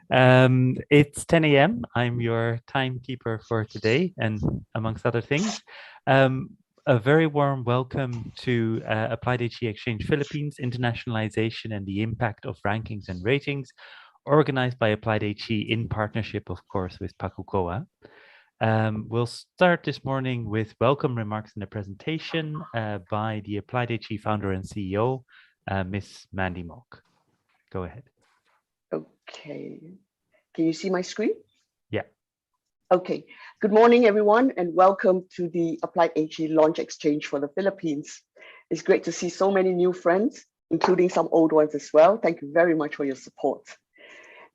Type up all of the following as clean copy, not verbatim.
It's 10 a.m. I'm your timekeeper for today, and amongst other things. A very warm welcome to AppliedHE Xchange Philippines, Internationalization and the Impact of Rankings and Ratings, organized by AppliedHE in partnership, of course, with Pakukoa. We'll start this morning with welcome remarks in the presentation by the AppliedHE founder and CEO, Miss Mandy Mock. Go ahead. Okay. Can you see my screen? Yeah. Okay. Good morning, everyone, and welcome to the AppliedHE Launch Exchange for the Philippines. It's great to see so many new friends, including some old ones as well. Thank you very much for your support.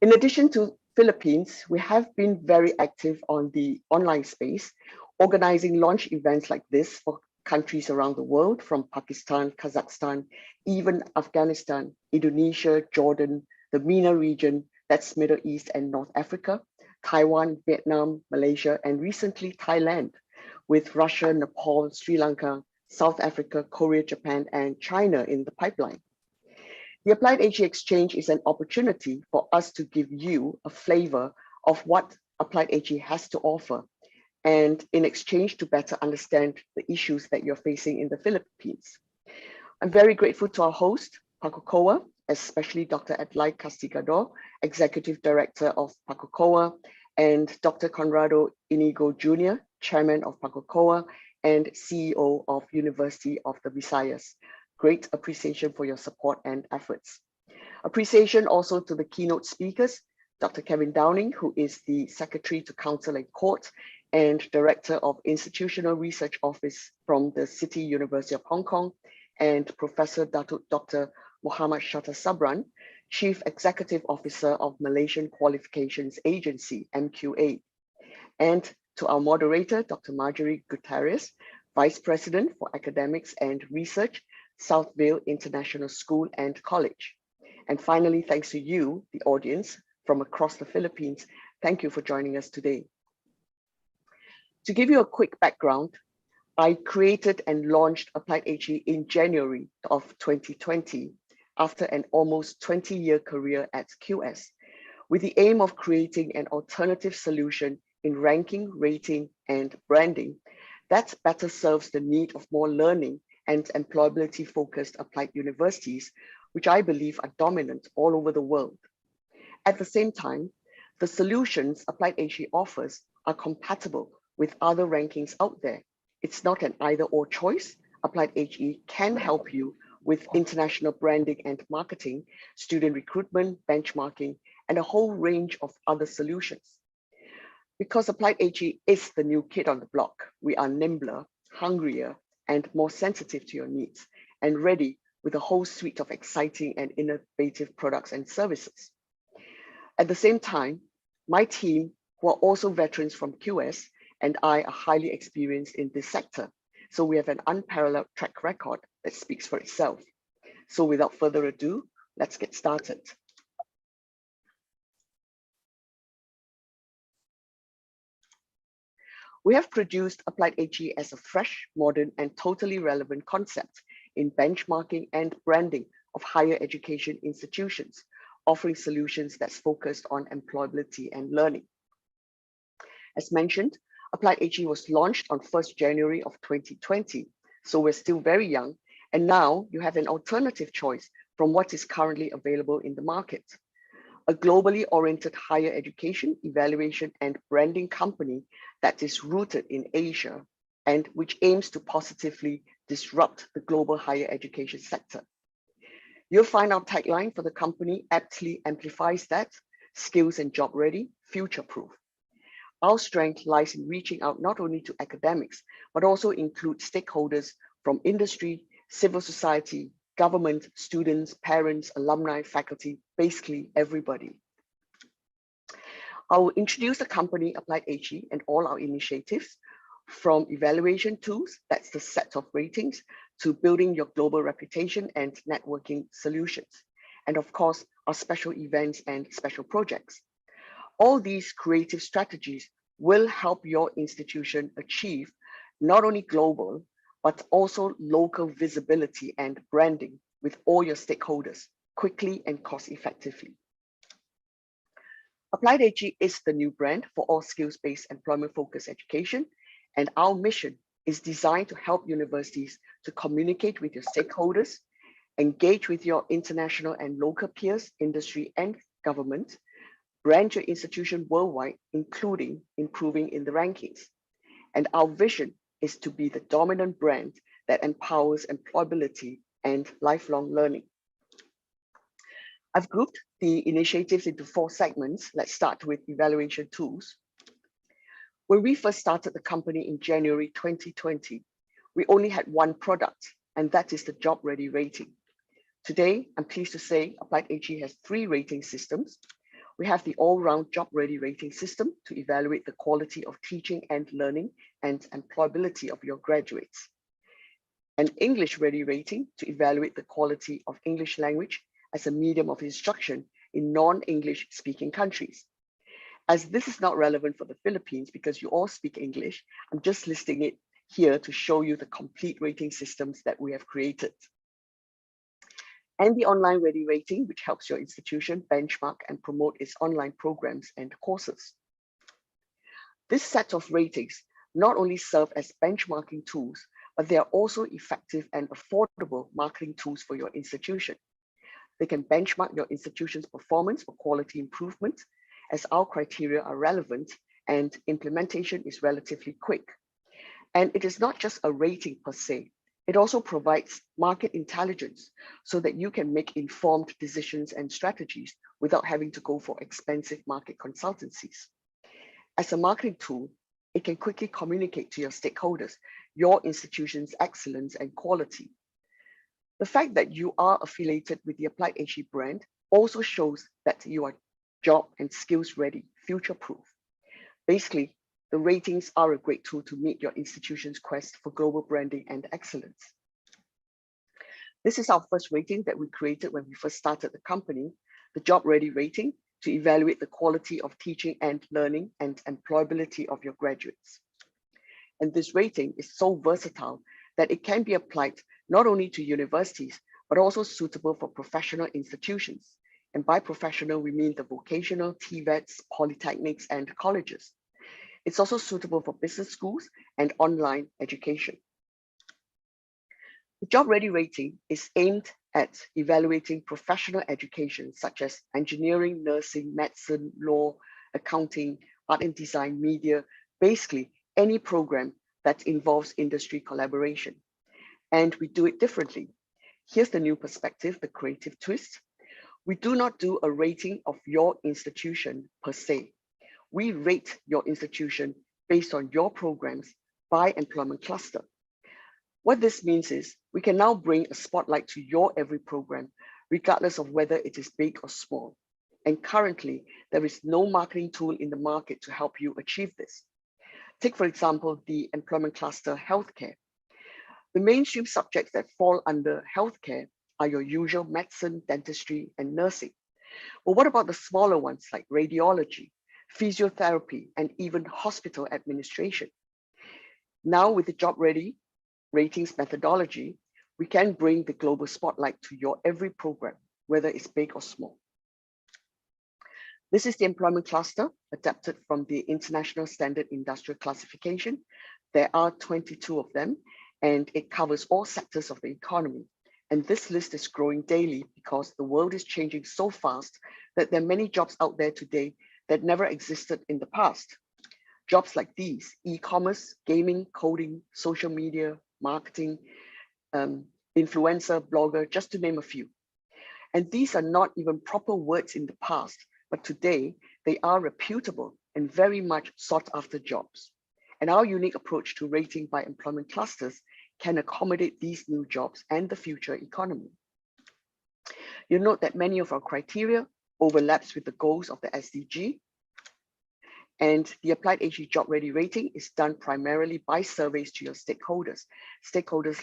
In addition to Philippines, we have been very active on the online space, organizing launch events like this for countries around the world, from Pakistan, Kazakhstan, even Afghanistan, Indonesia, Jordan, the MENA region, that's Middle East and North Africa, Taiwan, Vietnam, Malaysia, and recently Thailand, with Russia, Nepal, Sri Lanka, South Africa, Korea, Japan, and China in the pipeline. The AppliedHE Exchange is an opportunity for us to give you a flavor of what AppliedHE has to offer, and in exchange to better understand the issues that you're facing in the Philippines. I'm very grateful to our host, Pakukoa, especially Dr. Adelaide Castigador, Executive Director of Pakukoa, and Dr. Conrado Inigo Jr., Chairman of Pakukoa and CEO of University of the Visayas. Great appreciation for your support and efforts. Appreciation also to the keynote speakers, Dr. Kevin Downing, who is the Secretary to Council and Court and Director of Institutional Research Office from the City University of Hong Kong, and Professor Dr. Muhammad Shatta Sabran, Chief Executive Officer of Malaysian Qualifications Agency, MQA, and to our moderator, Dr. Marjorie Gutierrez, Vice President for Academics and Research, Southvale International School and College. And finally, thanks to you, the audience from across the Philippines. Thank you for joining us today. To give you a quick background, I created and launched AppliedHE in January of 2020 after an almost 20-year career at QS, with the aim of creating an alternative solution in ranking, rating, and branding that better serves the need of more learning and employability-focused applied universities, which I believe are dominant all over the world. At the same time, the solutions AppliedHE offers are compatible with other rankings out there. It's not an either-or choice. AppliedHE can help you with international branding and marketing, student recruitment, benchmarking, and a whole range of other solutions. Because AppliedHE is the new kid on the block, we are nimbler, hungrier, and more sensitive to your needs, and ready with a whole suite of exciting and innovative products and services. At the same time, my team, who are also veterans from QS, and I are highly experienced in this sector, so we have an unparalleled track record that speaks for itself. So without further ado, let's get started. We have produced AppliedHE as a fresh, modern, and totally relevant concept in benchmarking and branding of higher education institutions, offering solutions that's focused on employability and learning. As mentioned, AppliedHE was launched on 1st January of 2020, so we're still very young, and now you have an alternative choice from what is currently available in the market. A globally oriented higher education, evaluation, and branding company that is rooted in Asia and which aims to positively disrupt the global higher education sector. You'll find our tagline for the company aptly amplifies that: skills and job ready, future-proof. Our strength lies in reaching out not only to academics, but also include stakeholders from industry, civil society, government, students, parents, alumni, faculty, basically everybody. I will introduce the company AppliedHE and all our initiatives, from evaluation tools, that's the set of ratings, to building your global reputation and networking solutions. And of course, our special events and special projects. All these creative strategies will help your institution achieve not only global, but also local visibility and branding with all your stakeholders quickly and cost effectively. AppliedHE is the new brand for all skills-based employment-focused education, and our mission is designed to help universities to communicate with your stakeholders, engage with your international and local peers, industry and government, brand your institution worldwide, including improving in the rankings. And our vision is to be the dominant brand that empowers employability and lifelong learning. I've grouped the initiatives into 4 segments. Let's start with evaluation tools. When we first started the company in January 2020, we only had one product, and that is the Job Ready rating. Today, I'm pleased to say AppliedHE has 3 rating systems. We have the all-round Job Ready rating system to evaluate the quality of teaching and learning and employability of your graduates. An English Ready rating to evaluate the quality of English language as a medium of instruction in non-English speaking countries. As this is not relevant for the Philippines because you all speak English, I'm just listing it here to show you the complete rating systems that we have created. And the Online Ready rating, which helps your institution benchmark and promote its online programs and courses. This set of ratings not only serve as benchmarking tools, but they are also effective and affordable marketing tools for your institution. They can benchmark your institution's performance for quality improvement, as our criteria are relevant and implementation is relatively quick. And it is not just a rating per se, it also provides market intelligence so that you can make informed decisions and strategies without having to go for expensive market consultancies. As a marketing tool, it can quickly communicate to your stakeholders your institution's excellence and quality. The fact that you are affiliated with the AppliedHE brand also shows that you are job and skills ready, future-proof. Basically, the ratings are a great tool to meet your institution's quest for global branding and excellence. This is our first rating that we created when we first started the company, the Job Ready rating, to evaluate the quality of teaching and learning and employability of your graduates. And this rating is so versatile that it can be applied not only to universities, but also suitable for professional institutions. And by professional, we mean the vocational, TVETs, polytechnics, and colleges. It's also suitable for business schools and online education. The Job Ready rating is aimed at evaluating professional education, such as engineering, nursing, medicine, law, accounting, art and design, media, basically any program that involves industry collaboration. And we do it differently. Here's the new perspective, the creative twist. We do not do a rating of your institution per se. We rate your institution based on your programs by employment cluster. What this means is we can now bring a spotlight to your every program, regardless of whether it is big or small. And currently, there is no marketing tool in the market to help you achieve this. Take, for example, the employment cluster healthcare. The mainstream subjects that fall under healthcare are your usual medicine, dentistry, and nursing. But what about the smaller ones like radiology, physiotherapy, and even hospital administration? Now with the Job Ready ratings methodology, we can bring the global spotlight to your every program, whether it's big or small. This is the employment cluster adapted from the International Standard Industrial Classification. There are 22 of them, and it covers all sectors of the economy. And this list is growing daily because the world is changing so fast that there are many jobs out there today that never existed in the past. Jobs like these: e-commerce, gaming, coding, social media, marketing, influencer, blogger, just to name a few. And these are not even proper words in the past, but today they are reputable and very much sought after jobs. And our unique approach to rating by employment clusters can accommodate these new jobs and the future economy. You'll note that many of our criteria overlaps with the goals of the SDG. And the AppliedHE Job Ready rating is done primarily by surveys to your stakeholders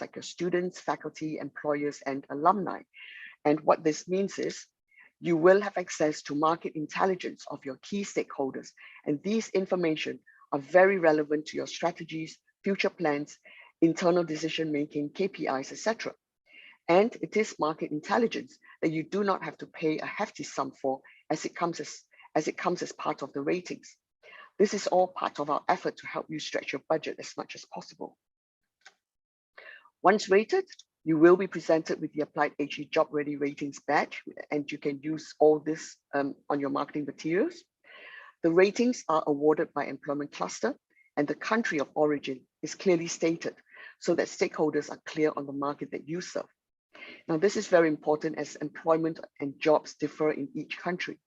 like your students, faculty, employers, and alumni. And what this means is you will have access to market intelligence of your key stakeholders. And these information are very relevant to your strategies, future plans, internal decision-making, KPIs, etc. And it is market intelligence that you do not have to pay a hefty sum for, as it comes as it comes as part of the ratings. This is all part of our effort to help you stretch your budget as much as possible. Once rated, you will be presented with the AppliedHE Job Ready Ratings badge, and you can use all this on your marketing materials. The ratings are awarded by employment cluster, and the country of origin is clearly stated so that stakeholders are clear on the market that you serve. Now, this is very important as employment and jobs differ in each country.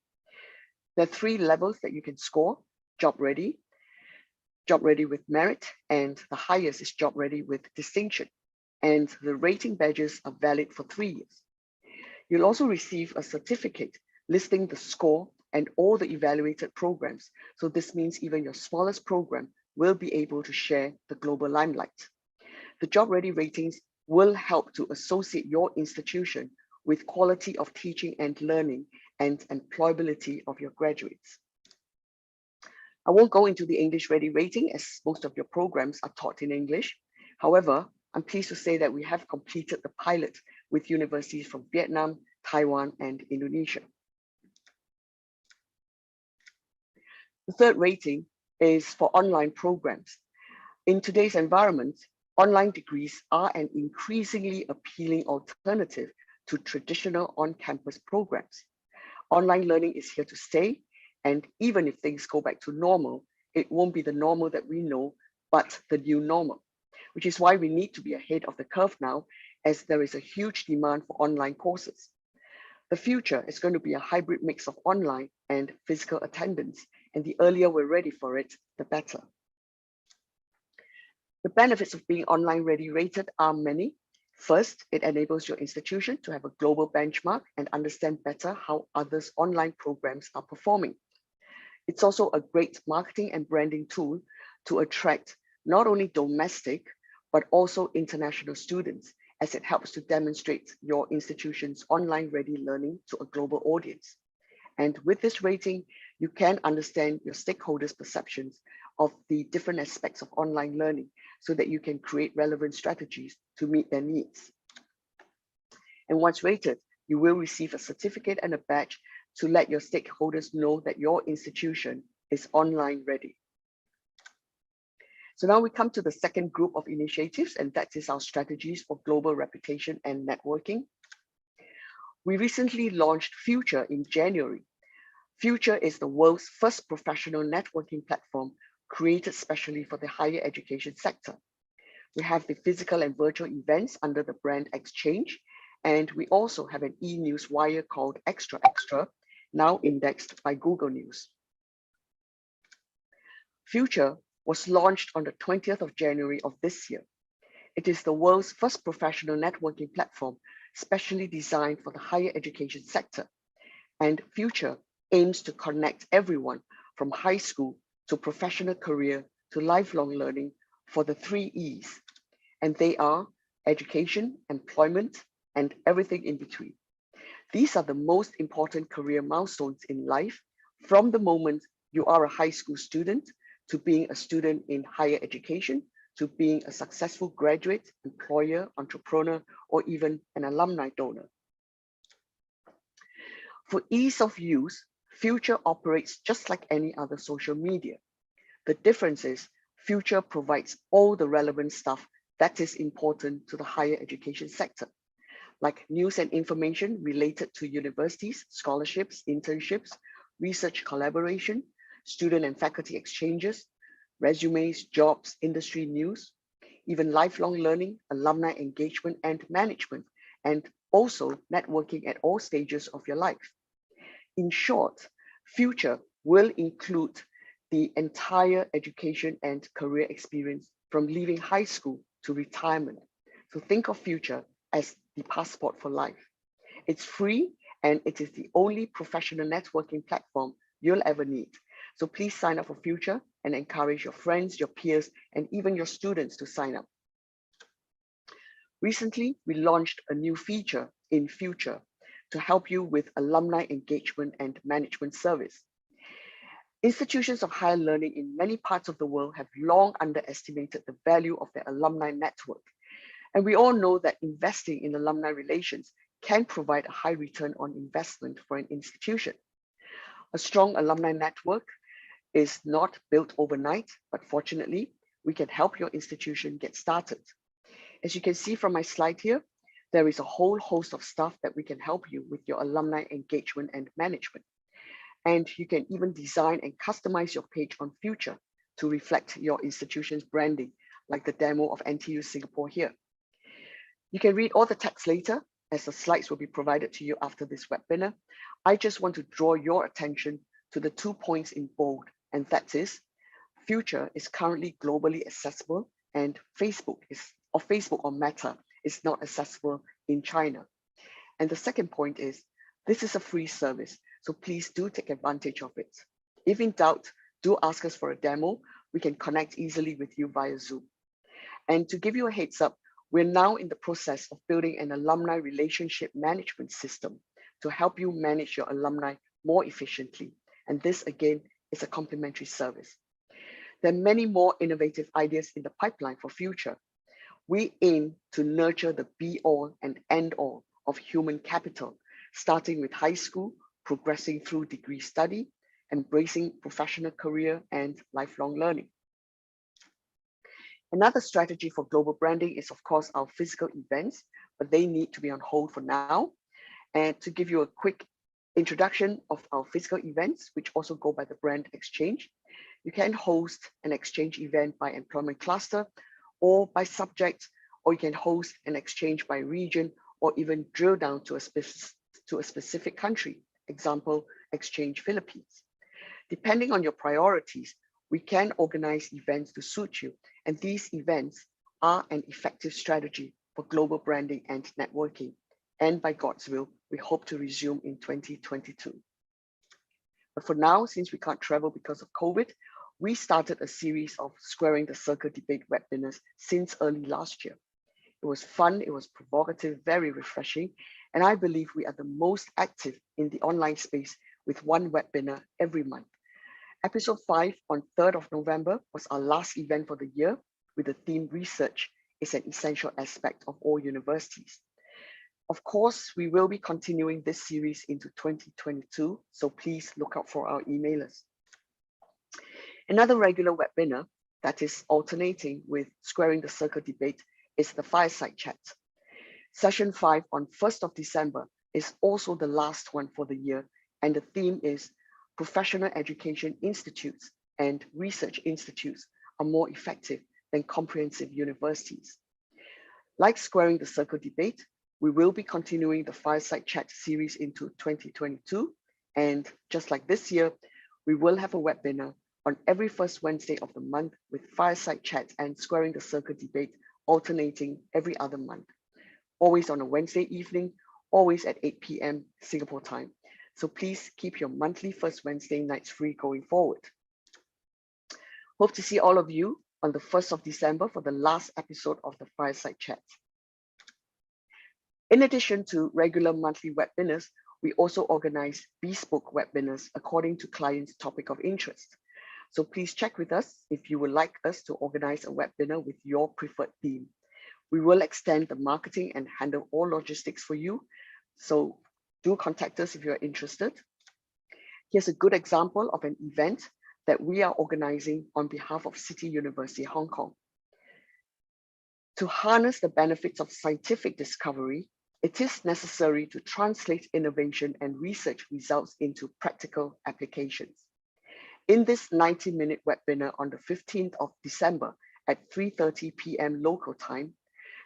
There are 3 levels that you can score: job ready with merit, and the highest is job ready with distinction. And the rating badges are valid for 3 years. You'll also receive a certificate listing the score and all the evaluated programs. So this means even your smallest program will be able to share the global limelight. The job ready ratings will help to associate your institution with quality of teaching and learning and employability of your graduates. I won't go into the English ready rating as most of your programs are taught in English. However, I'm pleased to say that we have completed the pilot with universities from Vietnam, Taiwan, and Indonesia. The third rating is for online programs. In today's environment, online degrees are an increasingly appealing alternative to traditional on-campus programs. Online learning is here to stay, and even if things go back to normal, it won't be the normal that we know, but the new normal, which is why we need to be ahead of the curve now, as there is a huge demand for online courses. The future is going to be a hybrid mix of online and physical attendance, and the earlier we're ready for it, the better. The benefits of being online ready rated are many. First, it enables your institution to have a global benchmark and understand better how others' online programs are performing. It's also a great marketing and branding tool to attract not only domestic, but also international students, as it helps to demonstrate your institution's online ready learning to a global audience. And with this rating, you can understand your stakeholders' perceptions of the different aspects of online learning so that you can create relevant strategies to meet their needs. And once rated, you will receive a certificate and a badge to let your stakeholders know that your institution is online ready. So now we come to the second group of initiatives, and that is our strategies for global reputation and networking. We recently launched Future in January. Future is the world's first professional networking platform created specially for the higher education sector. We have the physical and virtual events under the brand Xchange, and we also have an e-news wire called Extra Extra, now indexed by Google News. Future was launched on the 20th of January of this year. It is the world's first professional networking platform specially designed for the higher education sector. And Future aims to connect everyone from high school to professional career to lifelong learning for the 3 E's. And they are education, employment, and everything in between. These are the most important career milestones in life, from the moment you are a high school student to being a student in higher education, to being a successful graduate, employer, entrepreneur, or even an alumni donor. For ease of use, Future operates just like any other social media. The difference is Future provides all the relevant stuff that is important to the higher education sector, like news and information related to universities, scholarships, internships, research collaboration, student and faculty exchanges, resumes, jobs, industry news, even lifelong learning, alumni engagement and management, and also networking at all stages of your life. In short, Future will include the entire education and career experience from leaving high school to retirement. So think of Future as the passport for life. It's free, and it is the only professional networking platform you'll ever need. So please sign up for Future and encourage your friends, your peers, and even your students to sign up. Recently, we launched a new feature in Future to help you with alumni engagement and management service. Institutions of higher learning in many parts of the world have long underestimated the value of their alumni network. And we all know that investing in alumni relations can provide a high return on investment for an institution. A strong alumni network is not built overnight, but fortunately, we can help your institution get started. As you can see from my slide here, there is a whole host of stuff that we can help you with your alumni engagement and management. And you can even design and customize your page on Future to reflect your institution's branding, like the demo of NTU Singapore here. You can read all the text later, as the slides will be provided to you after this webinar. I just want to draw your attention to the 2 points in bold, and that is, Future is currently globally accessible, and Facebook or Meta is not accessible in China. And the second point is, this is a free service, so please do take advantage of it. If in doubt, do ask us for a demo. We can connect easily with you via Zoom. And to give you a heads up, we're now in the process of building an alumni relationship management system to help you manage your alumni more efficiently. And this, again, is a complimentary service. There are many more innovative ideas in the pipeline for Future. We aim to nurture the be-all and end-all of human capital, starting with high school, progressing through degree study, embracing professional career and lifelong learning. Another strategy for global branding is, of course, our physical events, but they need to be on hold for now. And to give you a quick introduction of our physical events, which also go by the brand Xchange, you can host an Xchange event by employment cluster or by subject, or you can host an Xchange by region, or even drill down to a specific country, example, Xchange Philippines. Depending on your priorities, we can organize events to suit you, and these events are an effective strategy for global branding and networking. And by God's will, we hope to resume in 2022. But for now, since we can't travel because of COVID, we started a series of Squaring the Circle debate webinars since early last year. It was fun, it was provocative, very refreshing, and I believe we are the most active in the online space with one webinar every month. Episode 5 on 3rd of November was our last event for the year with the theme Research is an Essential Aspect of All Universities. Of course, we will be continuing this series into 2022, so please look out for our emailers. Another regular webinar that is alternating with Squaring the Circle debate is the Fireside Chat. Session 5 on 1st of December is also the last one for the year, and the theme is Professional education institutes and research institutes are more effective than comprehensive universities. Like Squaring the Circle debate, we will be continuing the Fireside Chat series into 2022. And just like this year, we will have a webinar on every first Wednesday of the month with Fireside Chat and Squaring the Circle debate alternating every other month. Always on a Wednesday evening, always at 8 p.m. Singapore time. So please keep your monthly first Wednesday nights free going forward. Hope to see all of you on the 1st of December for the last episode of the Fireside Chat. In addition to regular monthly webinars, we also organize bespoke webinars according to clients' topic of interest. So please check with us if you would like us to organize a webinar with your preferred theme. We will extend the marketing and handle all logistics for you. So do contact us if you're interested. Here's a good example of an event that we are organizing on behalf of City University Hong Kong. To harness the benefits of scientific discovery, it is necessary to translate innovation and research results into practical applications. In this 90-minute webinar on the 15th of December at 3:30 p.m. local time,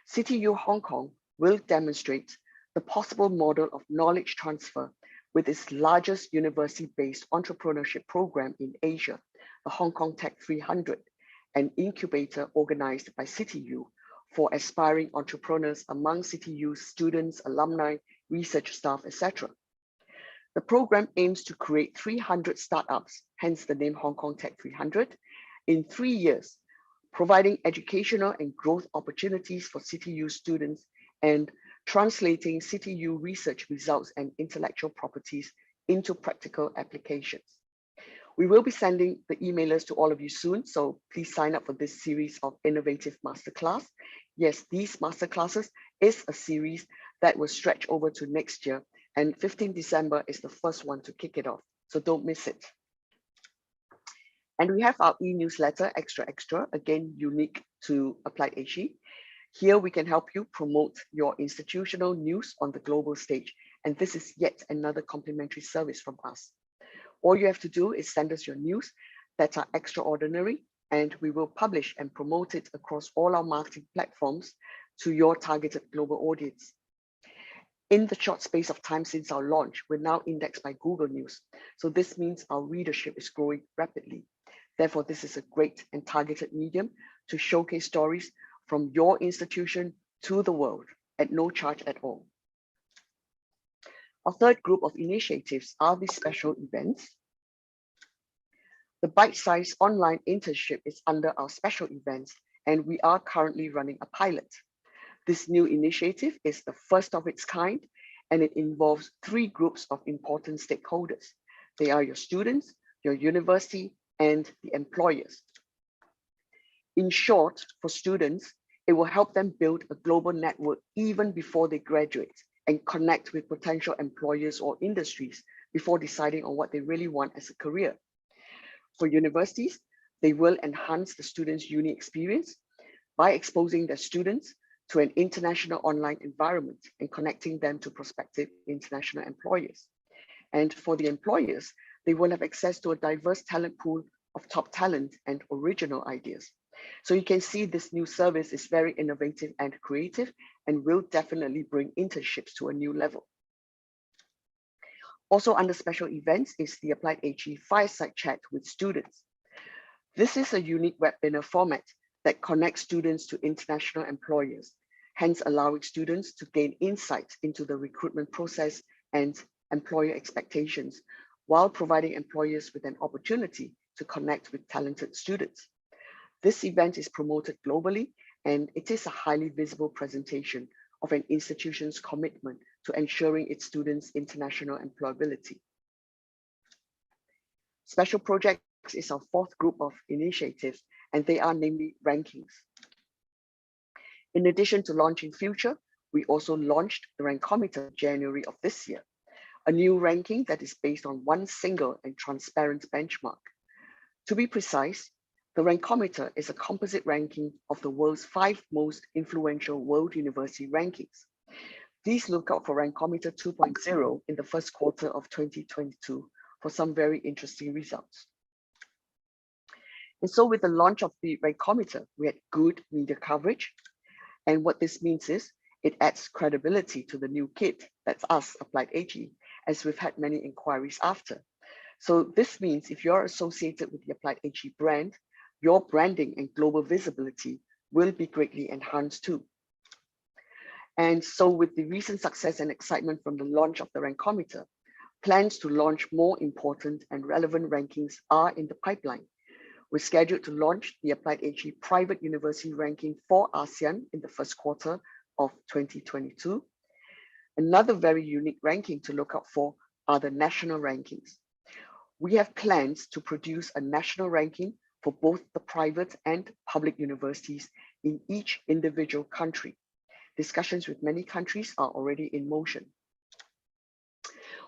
City U Hong Kong will demonstrate the possible model of knowledge transfer with its largest university-based entrepreneurship program in Asia, the Hong Kong Tech 300, an incubator organized by City U for aspiring entrepreneurs among City U's students, alumni, research staff, etc. The program aims to create 300 startups, hence the name Hong Kong Tech 300, in 3 years, providing educational and growth opportunities for City U students and translating City U research results and intellectual properties into practical applications. We will be sending the emailers to all of you soon, so please sign up for this series of innovative masterclass. Yes, these masterclasses is a series that will stretch over to next year, and 15 December is the first one to kick it off. so don't miss it. And we have our e-newsletter, Extra, again, unique to AppliedHE. Here we can help you promote your institutional news on the global stage. And this is yet another complimentary service from us. All you have to do is send us your news that are extraordinary, and we will publish and promote it across all our marketing platforms to your targeted global audience. In the short space of time since our launch, we're now indexed by Google News. So this means our readership is growing rapidly. Therefore, this is a great and targeted medium to showcase stories from your institution to the world at no charge at all. Our third group of initiatives are the special events. The bite-sized online internship is under our special events, and we are currently running a pilot. This new initiative is the first of its kind, and it involves 3 groups of important stakeholders. They are your students, your university, and the employers. In short, for students, it will help them build a global network even before they graduate and connect with potential employers or industries before deciding on what they really want as a career. For universities, they will enhance the students' uni experience by exposing their students to an international online environment and connecting them to prospective international employers. And for the employers, they will have access to a diverse talent pool of top talent and original ideas. So you can see this new service is very innovative and creative and will definitely bring internships to a new level. Also under special events is the AppliedHE Fireside Chat with students. This is a unique webinar format that connects students to international employers, hence allowing students to gain insights into the recruitment process and employer expectations, while providing employers with an opportunity to connect with talented students. This event is promoted globally, and it is a highly visible presentation of an institution's commitment to ensuring its students' international employability. Special projects is our 4th group of initiatives, and they are namely rankings. In addition to launching Future, we also launched the Rankometer in January of this year, a new ranking that is based on one single and transparent benchmark. To be precise, the Rankometer is a composite ranking of the world's 5 most influential world university rankings. Please look out for Rankometer 2.0 in the first quarter of 2022 for some very interesting results. And so with the launch of the Rankometer, we had good media coverage. And what this means is it adds credibility to the new kit, that's us, AppliedHE, as we've had many inquiries after. So this means if you're associated with the AppliedHE brand, your branding and global visibility will be greatly enhanced too. And so with the recent success and excitement from the launch of the Rankometer, plans to launch more important and relevant rankings are in the pipeline. We're scheduled to launch the AppliedHE Private University Ranking for ASEAN in the first quarter of 2022. Another very unique ranking to look out for are the national rankings. We have plans to produce a national ranking for both the private and public universities in each individual country. Discussions with many countries are already in motion.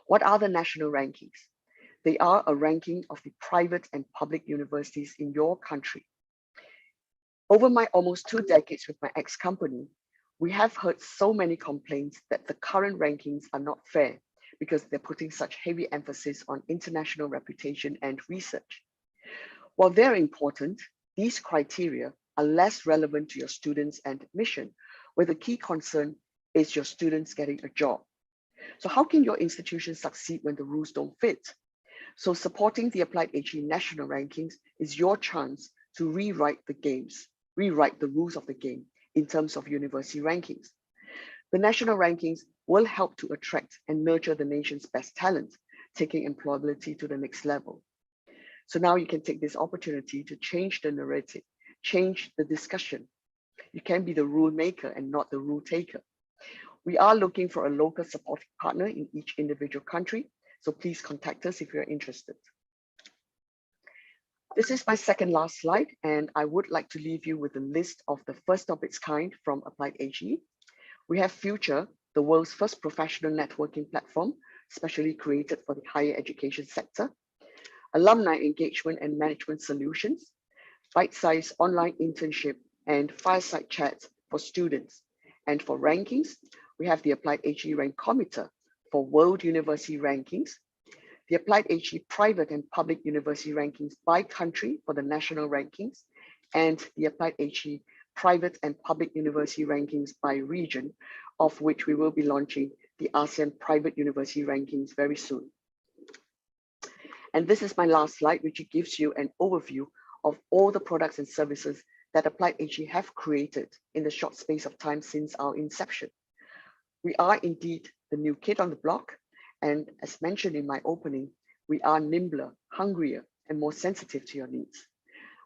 What are the national rankings? They are a ranking of the private and public universities in your country. Over my almost 2 decades with my ex-company, we have heard so many complaints that the current rankings are not fair because they're putting such heavy emphasis on international reputation and research. While they're important, these criteria are less relevant to your students and admission, where the key concern is your students getting a job. So how can your institution succeed when the rules don't fit? So supporting the AppliedHE national rankings is your chance to rewrite the rules of the game in terms of university rankings. The national rankings will help to attract and nurture the nation's best talent, taking employability to the next level. So now you can take this opportunity to change the narrative, change the discussion. You can be the rule maker and not the rule taker. We are looking for a local supporting partner in each individual country, so please contact us if you're interested. This is my second last slide, and I would like to leave you with a list of the first of its kind from AppliedHE. We have Future, the world's first professional networking platform specially created for the higher education sector, alumni engagement and management solutions, bite-sized online internship and fireside chats for students. And for rankings, we have the AppliedHE Rankometer for world university rankings, the AppliedHE private and public university rankings by country for the national rankings, and the AppliedHE private and public university rankings by region, of which we will be launching the ASEAN private university rankings very soon. And this is my last slide, which gives you an overview of all the products and services that AppliedHE have created in the short space of time since our inception. We are indeed the new kid on the block, and as mentioned in my opening, we are nimbler, hungrier, and more sensitive to your needs.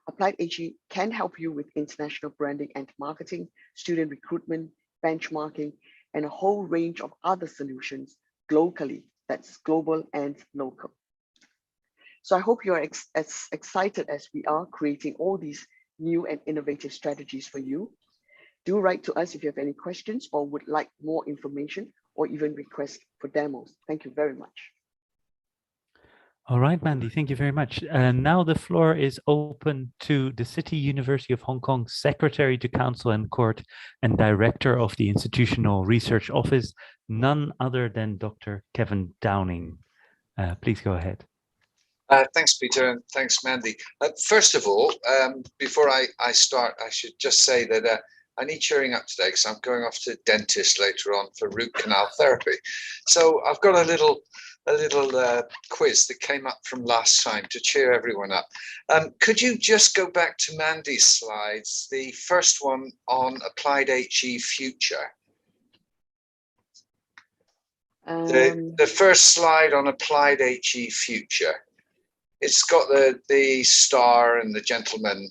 AppliedHE can help you with international branding and marketing, student recruitment, benchmarking, and a whole range of other solutions globally, that's global and local. So I hope you are as excited as we are creating all these new and innovative strategies for you. Do write to us if you have any questions or would like more information or even request for demos. Thank you very much. All right, Mandy, thank you very much. And now the floor is open to the City University of Hong Kong Secretary to Council and Court and Director of the Institutional Research Office, none other than Dr. Kevin Downing. Please go ahead. Thanks, Peter, and thanks, Mandy. First of all, before I start, I should just say that I need cheering up today because I'm going off to the dentist later on for root canal therapy. So I've got a little quiz that came up from last time to cheer everyone up. Could you just go back to Mandy's slides, the first one on AppliedHE Future? The first slide on AppliedHE Future. It's got the star and the gentleman.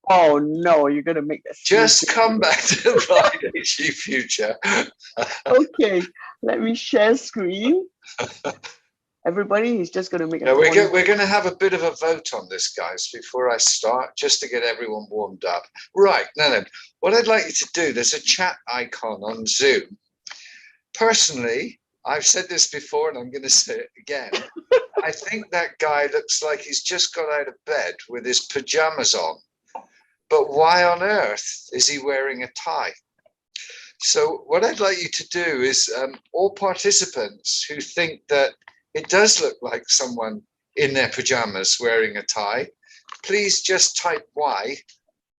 Oh no, you're gonna make this. Just come back to AppliedHE Future. Okay, let me share screen. Everybody is just gonna make a we're gonna have a bit of a vote on this, guys, before I start, just to get everyone warmed up. Right, now what I'd like you to do, there's a chat icon on Zoom. Personally, I've said this before and I'm gonna say it again. I think that guy looks like he's just got out of bed with his pajamas on. But why on earth is he wearing a tie? So what I'd like you to do is all participants who think that it does look like someone in their pajamas wearing a tie, please just type Y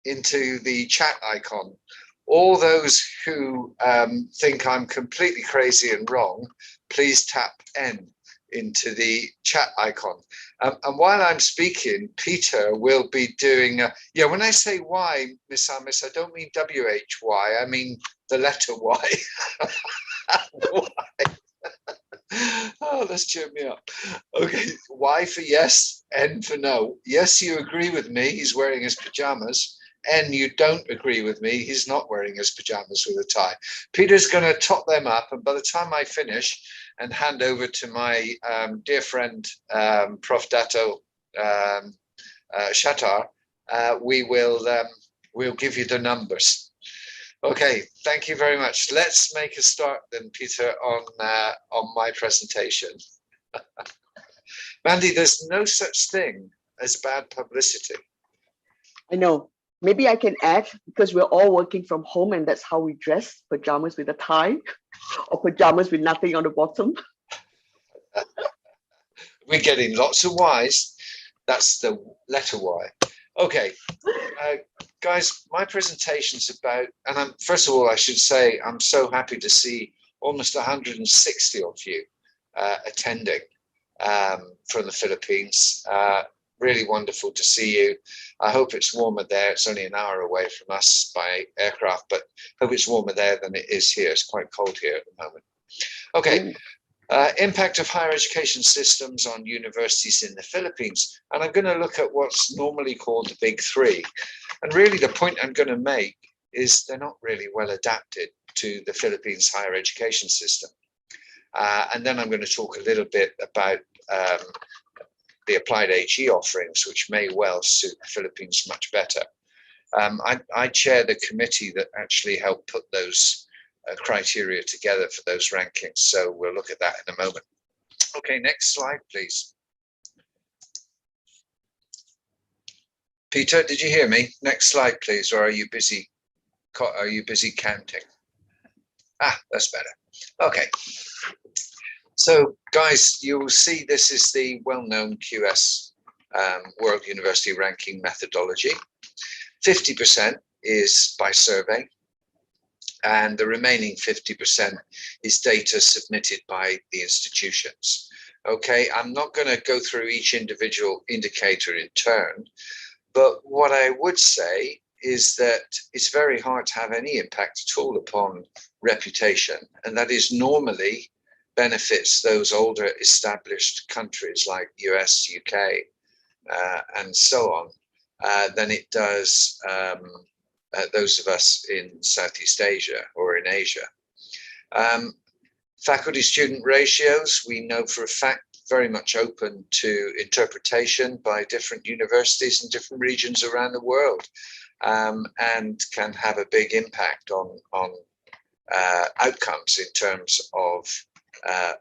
into the chat icon. All those who think I'm completely crazy and wrong, please tap N into the chat icon. And while I'm speaking, Peter will be doing, yeah, when I say Y, Miss Amis, I don't mean W-H-Y, I mean the letter Y. Y. Oh, let's cheer me up. Okay, Y for yes, N for no. Yes, you agree with me, he's wearing his pajamas. N, you don't agree with me, he's not wearing his pajamas with a tie. Peter's going to top them up, and by the time I finish and hand over to my dear friend, Prof. Dato Shatar, we'll give you the numbers. Okay, thank you very much. Let's make a start then, Peter, on my presentation. Mandy, there's no such thing as bad publicity. I know. Maybe I can add, because we're all working from home and that's how we dress, pajamas with a tie or pajamas with nothing on the bottom. We're getting lots of Ys. That's the letter Y. Okay, guys, my presentation's about, and first of all, I should say, I'm so happy to see almost 160 of you attending from the Philippines. Really wonderful to see you. I hope it's warmer there. It's only an hour away from us by aircraft, but I hope it's warmer there than it is here. It's quite cold here at the moment. Okay, impact of higher education systems on universities in the Philippines. And I'm going to look at what's normally called the big three. And really the point I'm going to make is they're not really well adapted to the Philippines higher education system. And then I'm going to talk a little bit about the AppliedHE offerings, which may well suit the Philippines much better. I chair the committee that actually helped put those criteria together for those rankings. So we'll look at that in a moment. Okay, next slide, please. Peter, did you hear me? Next slide, please. Or are you busy? Are you busy counting? Ah, that's better. Okay. So, guys, you'll see this is the well-known QS World University Ranking methodology. 50% is by survey, and the remaining 50% is data submitted by the institutions. Okay, I'm not going to go through each individual indicator in turn, but what I would say is that it's very hard to have any impact at all upon reputation, and that is normally benefits those older established countries like US, UK, and so on, than it does those of us in Southeast Asia or in Asia. Faculty-student ratios, we know for a fact, very much open to interpretation by different universities in different regions around the world, and can have a big impact on outcomes in terms of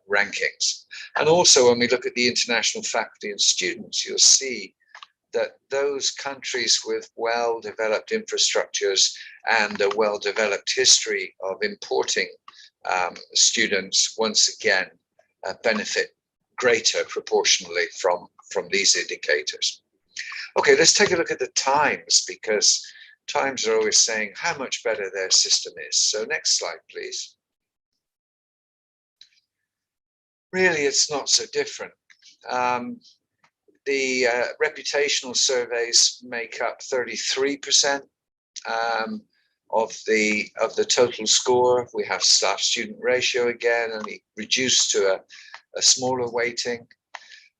rankings. And also, when we look at the international faculty and students, you'll see that those countries with well-developed infrastructures and a well-developed history of importing students, once again, benefit greater proportionally from these indicators. Okay, let's take a look at the Times, because Times are always saying how much better their system is. So next slide, please. Really, it's not so different. The reputational surveys make up 33% of the total score. We have staff-student ratio again, only reduced to a smaller weighting.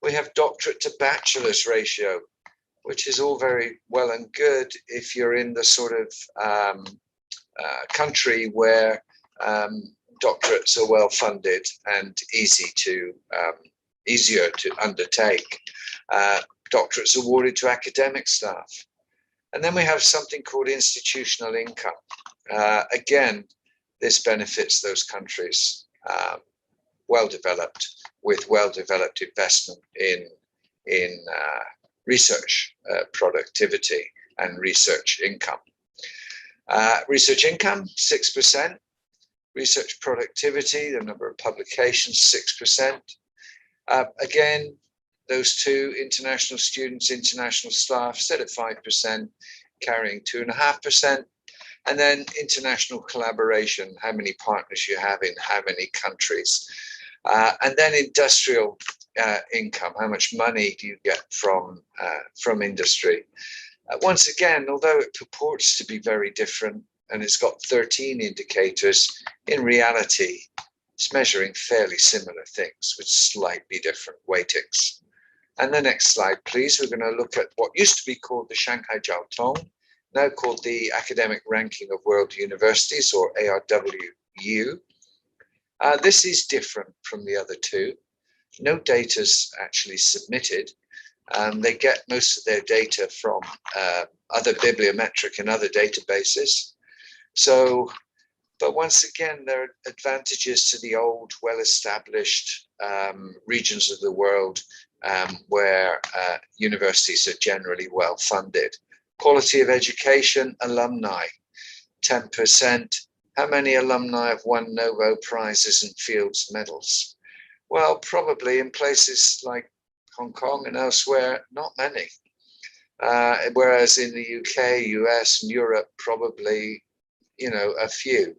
We have doctorate to bachelor's ratio, which is all very well and good if you're in the sort of country where doctorates are well funded and easier to undertake. Doctorates awarded to academic staff. And then we have something called institutional income. Again, this benefits those countries well-developed, with well-developed investment in research productivity and research income. Research income, 6%. Research productivity, the number of publications, 6%. Again, those two, international students, international staff, set at 5%, carrying 2.5%. And then international collaboration, how many partners you have in how many countries. And then industrial income, how much money do you get from industry. Once again, although it purports to be very different, and it's got 13 indicators, in reality, it's measuring fairly similar things with slightly different weightings. And the next slide, please. We're going to look at what used to be called the Shanghai Jiao Tong, now called the Academic Ranking of World Universities, or ARWU. This is different from the other two. No data is actually submitted. They get most of their data from other bibliometric and other databases. So, but once again, there are advantages to the old, well-established regions of the world where universities are generally well-funded. Quality of education, alumni, 10%. How many alumni have won Nobel Prizes and Fields Medals? Well, probably in places like Hong Kong and elsewhere, not many. Whereas in the UK, US, and Europe, probably, a few.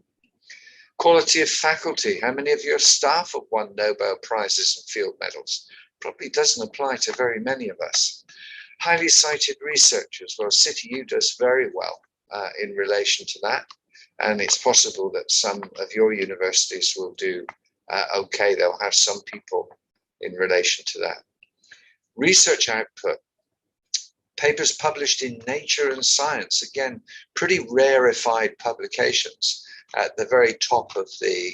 Quality of faculty. How many of your staff have won Nobel Prizes and field medals? Probably doesn't apply to very many of us. Highly cited researchers. Well, CityU does very well in relation to that. And it's possible that some of your universities will do okay. They'll have some people in relation to that. Research output. Papers published in Nature and Science. Again, pretty rarefied publications at the very top of the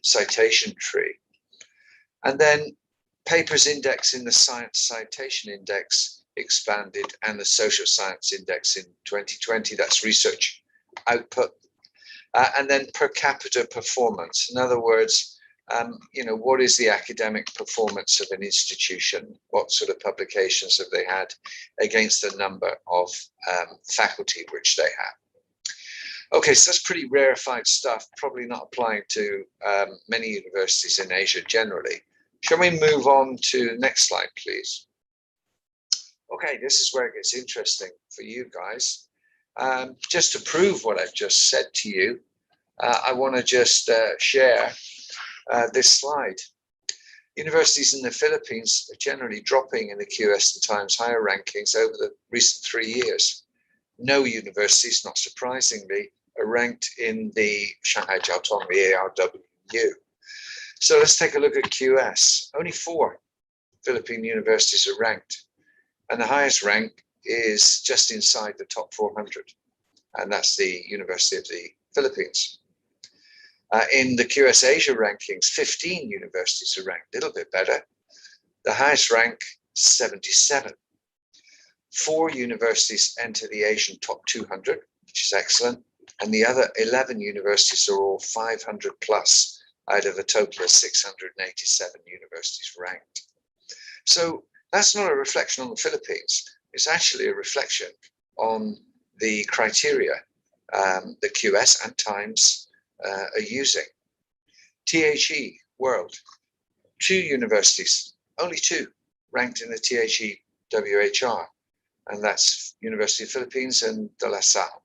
citation tree. And then papers index in the Science Citation Index expanded, and the Social Science Index in 2020. That's research output. And then per capita performance. In other words, what is the academic performance of an institution? What sort of publications have they had against the number of faculty which they have? Okay, so that's pretty rarefied stuff, probably not applying to many universities in Asia generally. Shall we move on to next slide, please? Okay, this is where it gets interesting for you guys. Just to prove what I've just said to you, I want to just share this slide. Universities in the Philippines are generally dropping in the QS and Times higher rankings over the recent 3 years. No universities, not surprisingly, are ranked in the Shanghai Jiao Tong, the ARWU. So let's take a look at QS. Only 4 Philippine universities are ranked, and the highest rank is just inside the top 400, and that's the University of the Philippines. In the QS Asia rankings, 15 universities are ranked, a little bit better. The highest rank, 77. 4 universities enter the Asian top 200, which is excellent. And the other 11 universities are all 500 plus out of a total of 687 universities ranked. So that's not a reflection on the Philippines. It's actually a reflection on the criteria the QS and Times are using. THE World, 2 universities, only 2 ranked in the THE WHR, and that's University of Philippines and De La Salle.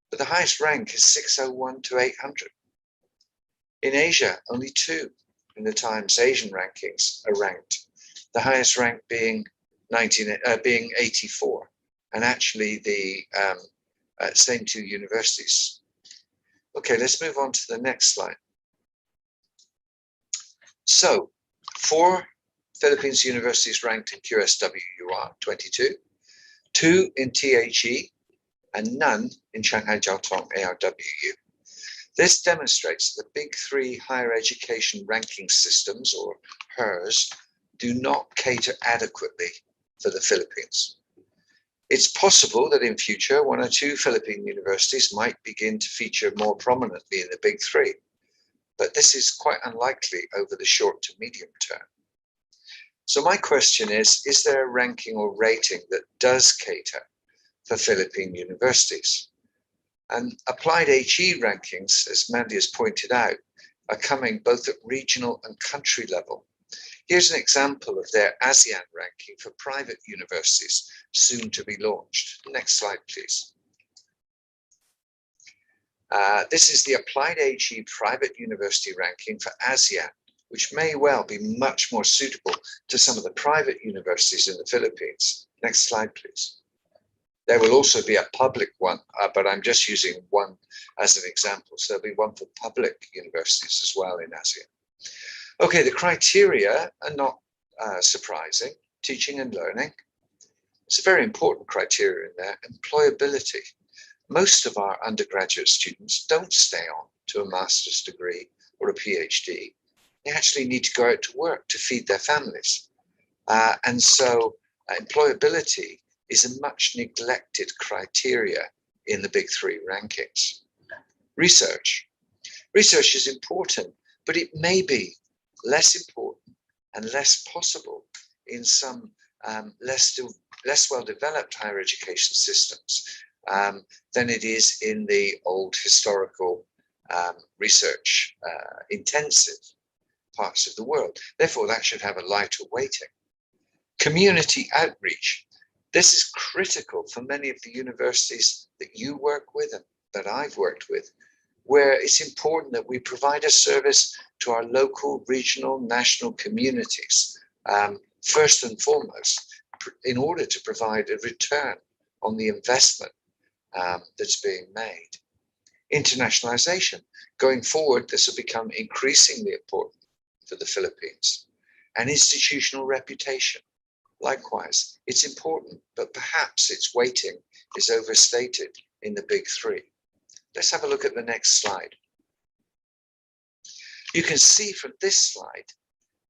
But the highest rank is 601 to 800. In Asia, only 2 in the Times Asian rankings are ranked. The highest rank being 84, and actually the same 2 universities. Okay, let's move on to the next slide. So, 4 Philippines universities ranked in QSWUR, 22, 2 in THE, and none in Shanghai Jiao Tong ARWU. This demonstrates that the big 3 higher education ranking systems, or HERS, do not cater adequately for the Philippines. It's possible that in future, 1 or 2 Philippine universities might begin to feature more prominently in the big 3, but this is quite unlikely over the short to medium term. So my question is there a ranking or rating that does cater for Philippine universities? And AppliedHE rankings, as Mandy has pointed out, are coming both at regional and country level. Here's an example of their ASEAN ranking for private universities, soon to be launched. Next slide, please. This is the AppliedHE private university ranking for ASEAN, which may well be much more suitable to some of the private universities in the Philippines. Next slide, please. There will also be a public one, but I'm just using one as an example. So there'll be one for public universities as well in ASEAN. Okay, the criteria are not surprising. Teaching and learning. It's a very important criteria in there. Employability. Most of our undergraduate students don't stay on to a master's degree or a PhD. They actually need to go out to work to feed their families. And so employability is a much neglected criteria in the big 3 rankings. Research. Research is important, but it may be less important and less possible in some less well-developed higher education systems than it is in the old historical research intensive parts of the world. Therefore, that should have a lighter weighting. Community outreach. This is critical for many of the universities that you work with and that I've worked with, where it's important that we provide a service to our local, regional, national communities, first and foremost, in order to provide a return on the investment that's being made. Internationalization. Going forward, this will become increasingly important for the Philippines. And institutional reputation. Likewise, it's important, but perhaps its weighting is overstated in the big 3. Let's have a look at the next slide. You can see from this slide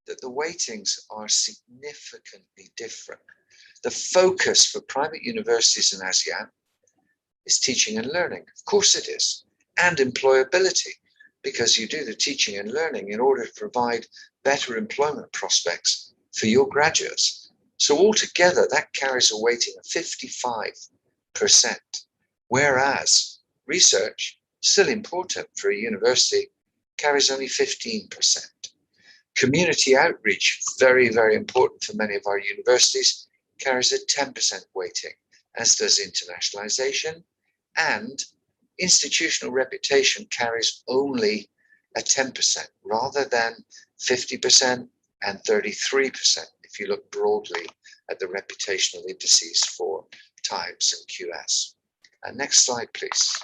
that the weightings are significantly different. The focus for private universities in ASEAN is teaching and learning. Of course it is. and employability, because you do the teaching and learning in order to provide better employment prospects for your graduates. So altogether, that carries a weighting of 55%, whereas research, still important for a university, carries only 15%. Community outreach, very, very important for many of our universities, carries a 10% weighting, as does internationalization, and institutional reputation carries only a 10% rather than 50% and 33% if you look broadly at the reputational indices for Times and QS. Next slide, please.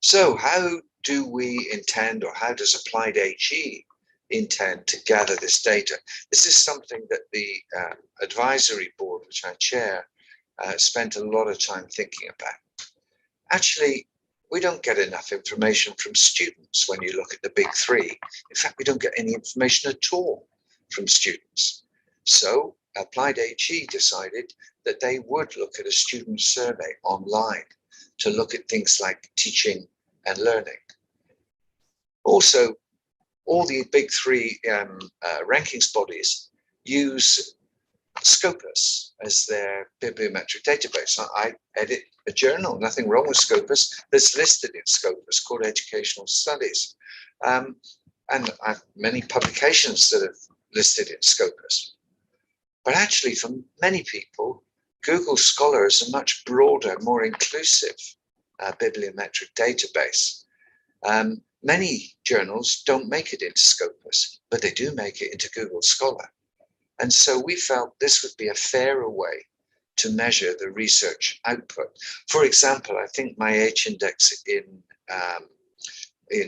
So how do we intend, or how does AppliedHE intend to gather this data? This is something that the advisory board, which I chair, spent a lot of time thinking about. Actually, we don't get enough information from students when you look at the big three. In fact, we don't get any information at all from students. So AppliedHE decided that they would look at a student survey online to look at things like teaching and learning. Also, all the big three rankings bodies use Scopus as their bibliometric database. I edit a journal, nothing wrong with Scopus, that's listed in Scopus called Educational Studies. And I have many publications that are listed in Scopus. But actually, for many people, Google Scholar is a much broader, more inclusive bibliometric database. Many journals don't make it into Scopus, but they do make it into Google Scholar. And so we felt this would be a fairer way to measure the research output. For example, I think my H-index in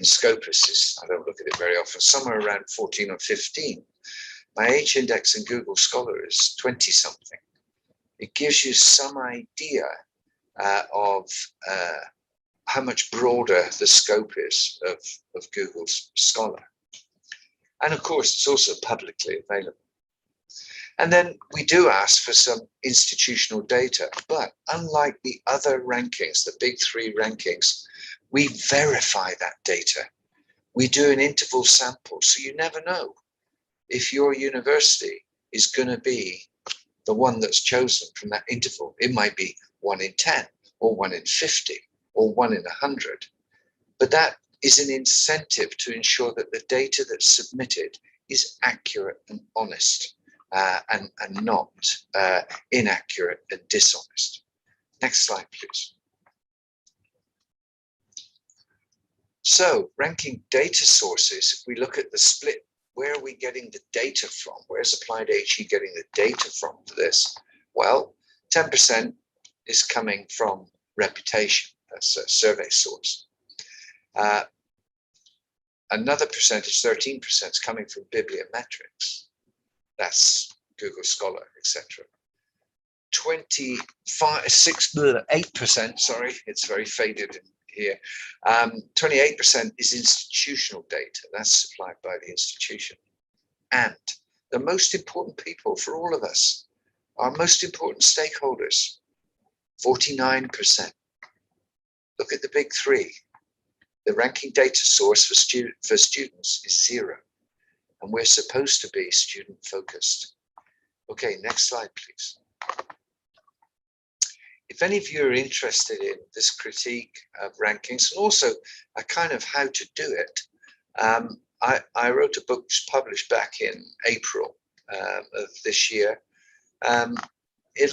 Scopus is, I don't look at it very often, somewhere around 14 or 15. My H-index in Google Scholar is 20 something. It gives you some idea of how much broader the scope is of Google's Scholar. And of course, it's also publicly available. And then we do ask for some institutional data, but unlike the other rankings, the big three rankings, we verify that data. We do an interval sample, so you never know if your university is going to be the one that's chosen from that interval. It might be 1 in 10 or 1 in 50 or 1 in 100. But that is an incentive to ensure that the data that's submitted is accurate and honest and not inaccurate and dishonest. Next slide, please. So ranking data sources, if we look at the split, where are we getting the data from? Where's AppliedHE getting the data from for this? Well, 10% is coming from reputation. That's a survey source. Another percentage, 13%, is coming from bibliometrics. That's Google Scholar, etc. 8%, sorry, it's very faded in here. 28% is institutional data. That's supplied by the institution. And the most important people for all of us, our most important stakeholders, 49%. Look at the big three. The ranking data source for students is 0. And we're supposed to be student focused. Okay, next slide, please. If any of you are interested in this critique of rankings and also a kind of how to do it, I wrote a book published back in April of this year. It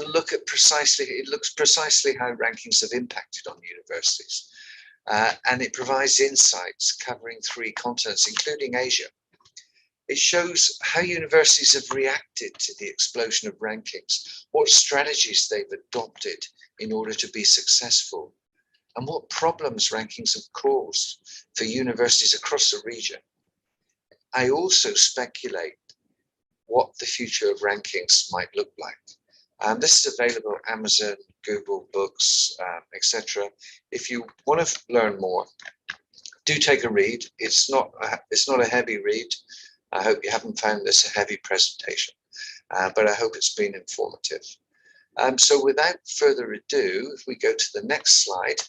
looks precisely how rankings have impacted on universities. And it provides insights covering 3 continents, including Asia. It shows how universities have reacted to the explosion of rankings, what strategies they've adopted in order to be successful, and what problems rankings have caused for universities across the region. I also speculate what the future of rankings might look like. This is available at Amazon, Google Books, etc. If you want to learn more, do take a read. It's not a heavy read. I hope you haven't found this a heavy presentation, but I hope it's been informative. So without further ado, if we go to the next slide,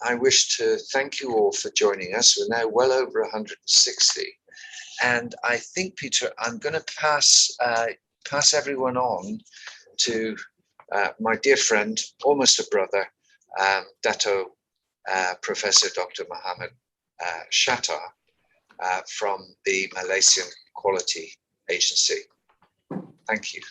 I wish to thank you all for joining us. We're now well over 160. And I think, Peter, I'm going to pass everyone on to my dear friend, almost a brother, Dato Professor Dr. Muhammad Shattar from the Malaysian Quality Agency. Thank you.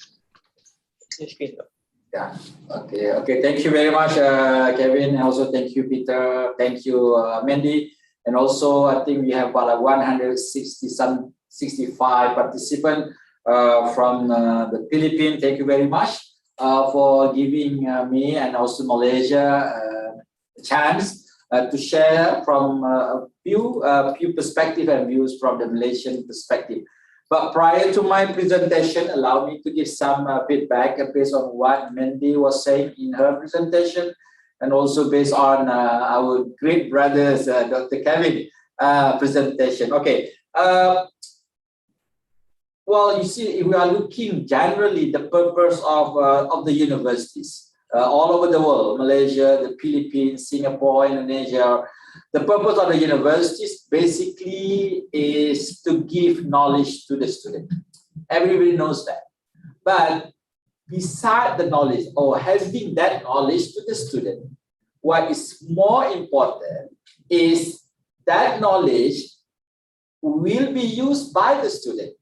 Yeah. Okay. Thank you very much, Kevin. And also thank you, Peter. Thank you, Mandy. And also, I think we have about 165 participants from the Philippines. Thank you very much for giving me and also Malaysia a chance to share from a few perspectives and views from the Malaysian perspective. But prior to my presentation, allow me to give some feedback based on what Mandy was saying in her presentation, and also based on our great brothers, Dr. Kevin presentation. Okay. Well, you see, if we are looking generally the purpose of the universities all over the world, Malaysia, the Philippines, Singapore, Indonesia, the purpose of the universities basically is to give knowledge to the student. Everybody knows that. But beside the knowledge or having that knowledge to the student, what is more important is that knowledge will be used by the student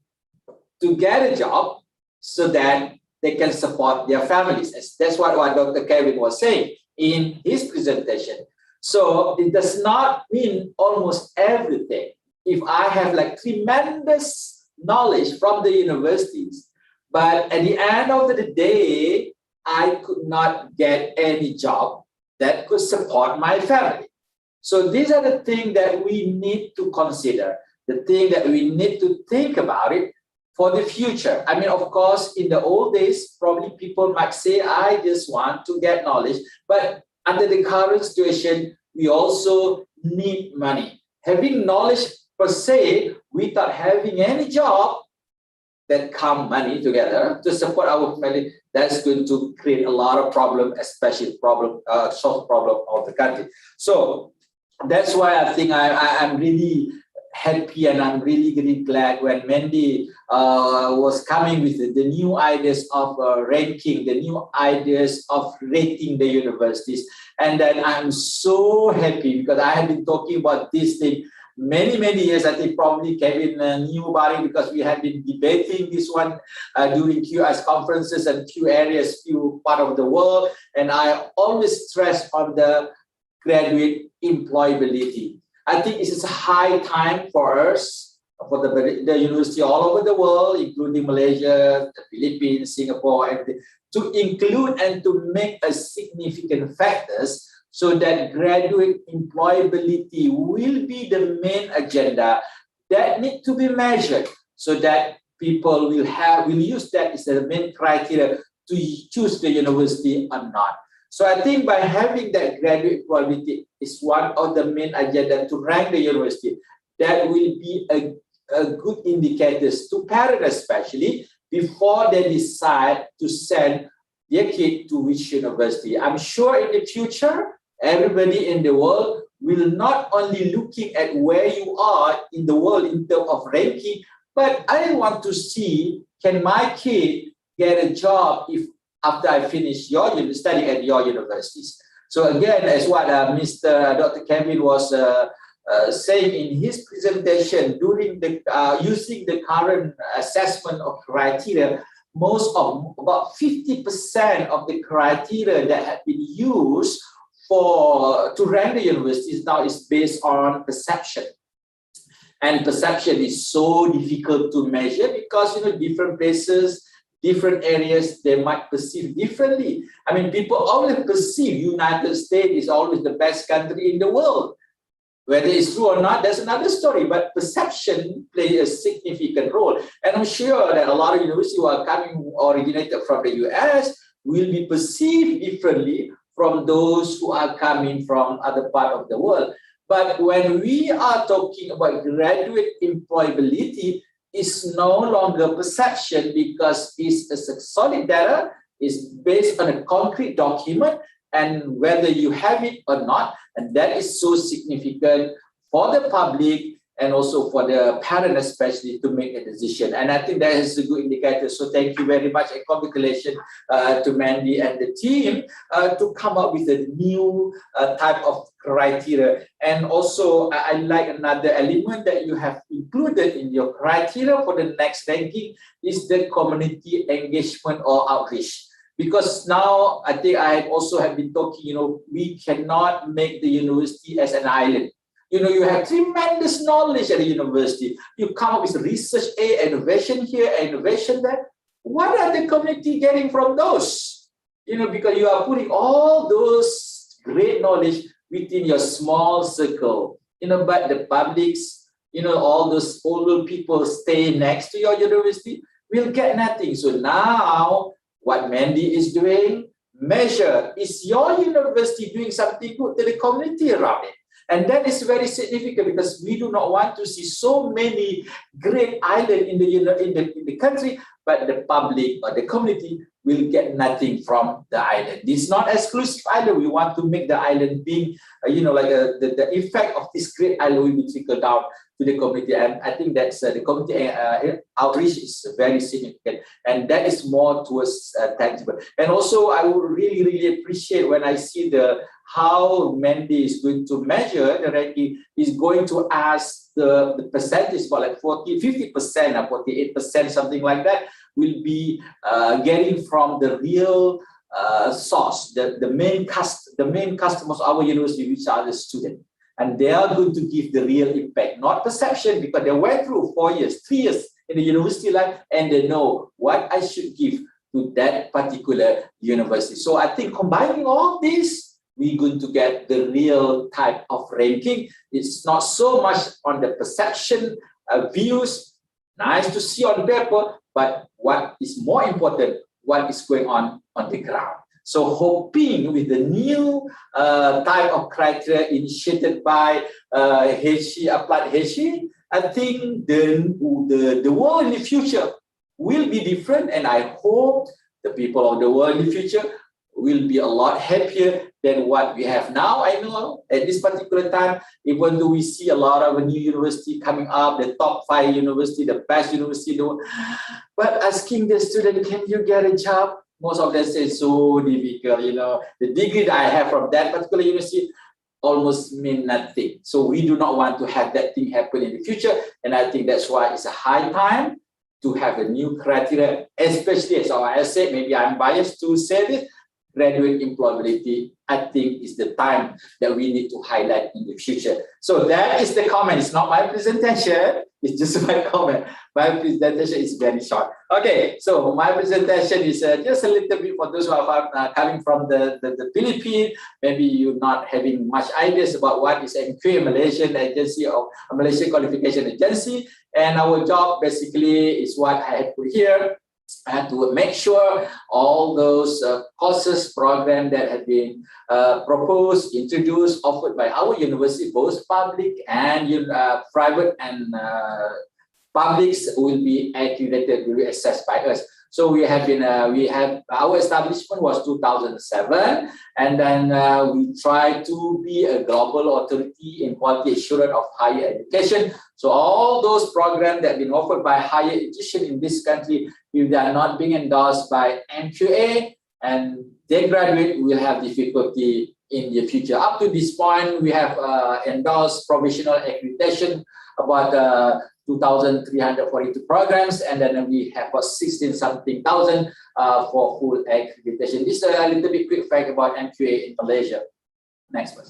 to get a job so that they can support their families. That's what Dr. Kevin was saying in his presentation. So it does not mean almost everything. If I have like tremendous knowledge from the universities, but at the end of the day, I could not get any job that could support my family. So these are the things that we need to consider, the thing that we need to think about it for the future. I mean, of course, in the old days, probably people might say, I just want to get knowledge, but under the current situation, we also need money. Having knowledge per se, without having any job, that come money together to support our family, that's going to create a lot of problem, especially solve problem of the country. So that's why I think I'm really happy and I'm really glad when Mandy was coming with the new ideas of ranking, the new ideas of rating the universities. And then I'm so happy because I have been talking about this thing many years. I think probably Kevin knew about it because we had been debating this one during QS conferences and few areas, few part of the world. And I always stress on the graduate employability. I think it is a high time for us, for the university all over the world, including Malaysia, the Philippines, Singapore, everything, to include and to make a significant factors so that graduate employability will be the main agenda that need to be measured so that people will use that as the main criteria to choose the university or not. So I think by having that graduate employability is one of the main agenda to rank the university, that will be a good indicators to parents especially before they decide to send their kid to which university. I'm sure in the future, everybody in the world will not only looking at where you are in the world in terms of ranking, but I want to see, can my kid get a job if after I finish studying at your universities. So again, as what Dr. Kevin was saying in his presentation, during the using the current assessment of criteria, about 50% of the criteria that have been used to rank the universities now is based on perception. And perception is so difficult to measure because different places, different areas, they might perceive differently. I mean, people always perceive United States is always the best country in the world. Whether it's true or not, that's another story. But perception plays a significant role. And I'm sure that a lot of universities who are originated from the US will be perceived differently from those who are coming from other part of the world. But when we are talking about graduate employability, it's no longer perception because it's a solid data, it's based on a concrete document, and whether you have it or not. And that is so significant for the public and also for the parent especially to make a decision. And I think that is a good indicator. So thank you very much and congratulations to Mandy and the team to come up with a new type of criteria. And also I like another element that you have included in your criteria for the next ranking is the community engagement or outreach. Because now I think I also have been talking, we cannot make the university as an island. You have tremendous knowledge at the university. You come up with research A, innovation here, innovation there. What are the community getting from those? Because you are putting all those great knowledge within your small circle. But the publics, all those older people stay next to your university will get nothing. So now what Mandy is doing, measure, is your university doing something good to the community around it? And that is very significant because we do not want to see so many great islands in the country, but the public or the community will get nothing from the island. This is not exclusive island. We want to make the island being, the effect of this great island will be trickled down to the community. And I think that's the community outreach is very significant. And that is more towards tangible. And also, I would really, really appreciate when I see how Mandy is going to measure the ranking, is going to ask the percentage for like 50% or 48%, something like that, will be getting from the real source, the main customers of our university, which are the students. And they are going to give the real impact, not perception, because they went through 4 years, 3 years in the university life, and they know what I should give to that particular university. So I think combining all this, we're going to get the real type of ranking. It's not so much on the perception views, nice to see on paper, but what is more important, what is going on the ground. So hoping with the new type of criteria initiated by AppliedHE, I think the world in the future will be different, and I hope the people of the world in the future will be a lot happier than what we have now. I know at this particular time, even though we see a lot of new university coming up, the top 5 university, the best university, but asking the student, can you get a job? Most of them say so difficult. The degree that I have from that particular university almost mean nothing. So we do not want to have that thing happen in the future. And I think that's why it's a high time to have a new criteria, especially as I said, maybe I'm biased to say this, graduate employability, I think is the time that we need to highlight in the future. So that is the comment. It's not my presentation. It's just my comment. My presentation is very short. Okay, so my presentation is just a little bit for those who are coming from the Philippines. Maybe you're not having much ideas about what is MQA, Malaysian Agency of Malaysian Qualification Agency. And our job basically is what I have put here. To make sure all those courses, programs that have been proposed, introduced, offered by our university, both public and private and publics, will be accredited, will be assessed by us. So we have our establishment was 2007, and then we try to be a global authority in quality assurance of higher education. So all those programs that have been offered by higher education in this country, if they are not being endorsed by MQA and they graduate, will have difficulty in the future. Up to this point, we have endorsed provisional accreditation about 2,342 programs, and then we have about 16-something thousand for full accreditation. This is a little bit quick fact about MQA in Malaysia. Next one.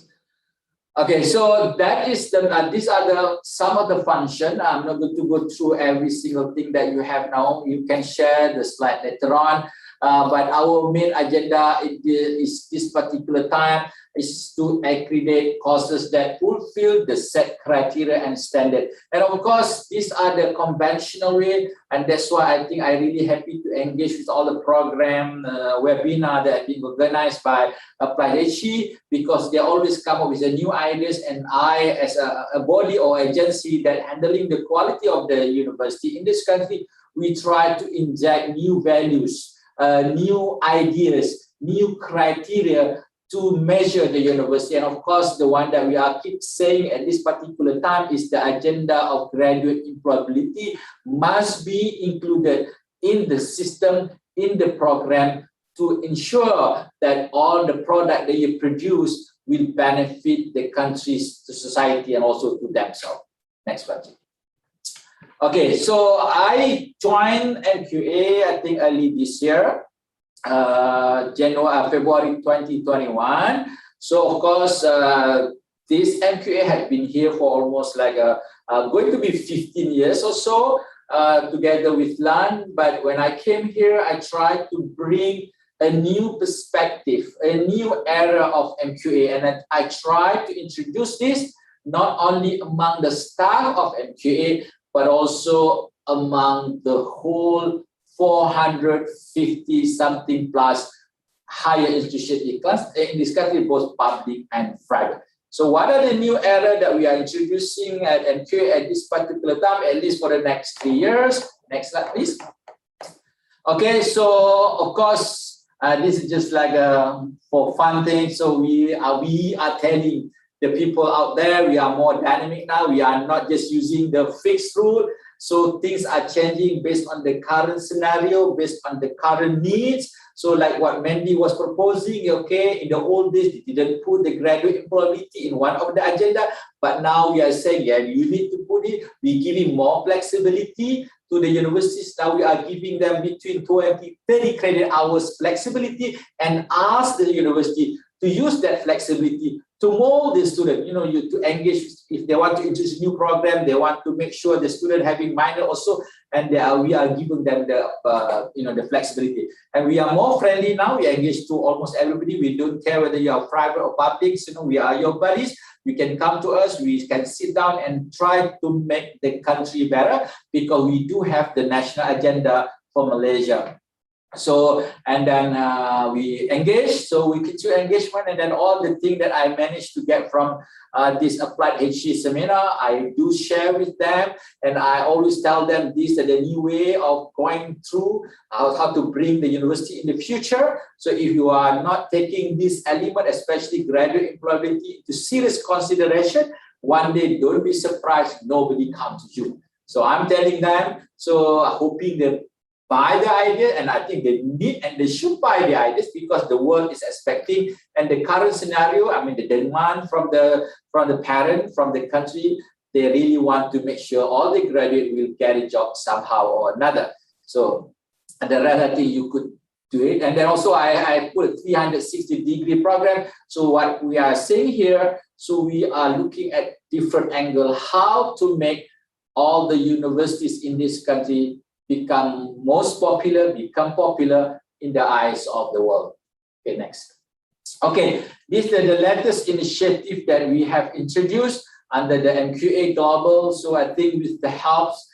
Okay, so that is these are some of the function. I'm not going to go through every single thing that you have now. You can share the slide later on. But our main agenda is this particular time is to accredit courses that fulfill the set criteria and standard. And of course, these are the conventional way, and that's why I think I'm really happy to engage with all the program webinar that have been organized by AppliedHE, because they always come up with the new ideas, and I, as a body or agency that handling the quality of the university in this country, we try to inject new values, new ideas, new criteria to measure the university. And of course, the one that we are keep saying at this particular time is the agenda of graduate employability must be included in the system, in the program, to ensure that all the product that you produce will benefit the countries, the society, and also to themselves. Next one. Okay, so I joined MQA, I think early this year, February 2021. So of course, this MQA had been here for almost like going to be 15 years or so, together with LAN. But when I came here, I tried to bring a new perspective, a new era of MQA, and I tried to introduce this not only among the staff of MQA, but also among the whole 450 something plus higher institutions in this country, both public and private. So what are the new era that we are introducing at MQA at this particular time, at least for the next 3 years? Next slide, please. Okay, so of course, this is just like for fun thing. So we are telling the people out there, we are more dynamic now. We are not just using the fixed rule. So things are changing based on the current scenario, based on the current needs. So like what Mandy was proposing, okay, in the old days, they didn't put the graduate employability in one of the agenda, but now we are saying, yeah, you need to put it. We're giving more flexibility to the universities. Now we are giving them between 20, 30 credit hours flexibility, and ask the university to use that flexibility to mold the student, to engage. If they want to introduce a new program, they want to make sure the student having minor also, and we are giving them the the flexibility. And we are more friendly now. We engage to almost everybody. We don't care whether you are private or public. We are your buddies. You can come to us. We can sit down and try to make the country better, because we do have the national agenda for Malaysia. So, and then we engage, so we continue engagement, and then all the things that I managed to get from this AppliedHE seminar, I do share with them, and I always tell them this is the new way of going through how to bring the university in the future. So if you are not taking this element, especially graduate employability, into serious consideration, one day don't be surprised, nobody comes to you. So I'm telling them, so hoping that buy the idea, and I think they need and they should buy the ideas, because the world is expecting, and the current scenario, I mean the demand from the parent, from the country, they really want to make sure all the graduates will get a job somehow or another. So the rest, I think you could do it. And then also I put a 360-degree program. So what we are saying here, so we are looking at different angle, how to make all the universities in this country become popular in the eyes of the world. Okay, next. Okay, this is the latest initiative that we have introduced under the MQA Global. So I think with the helps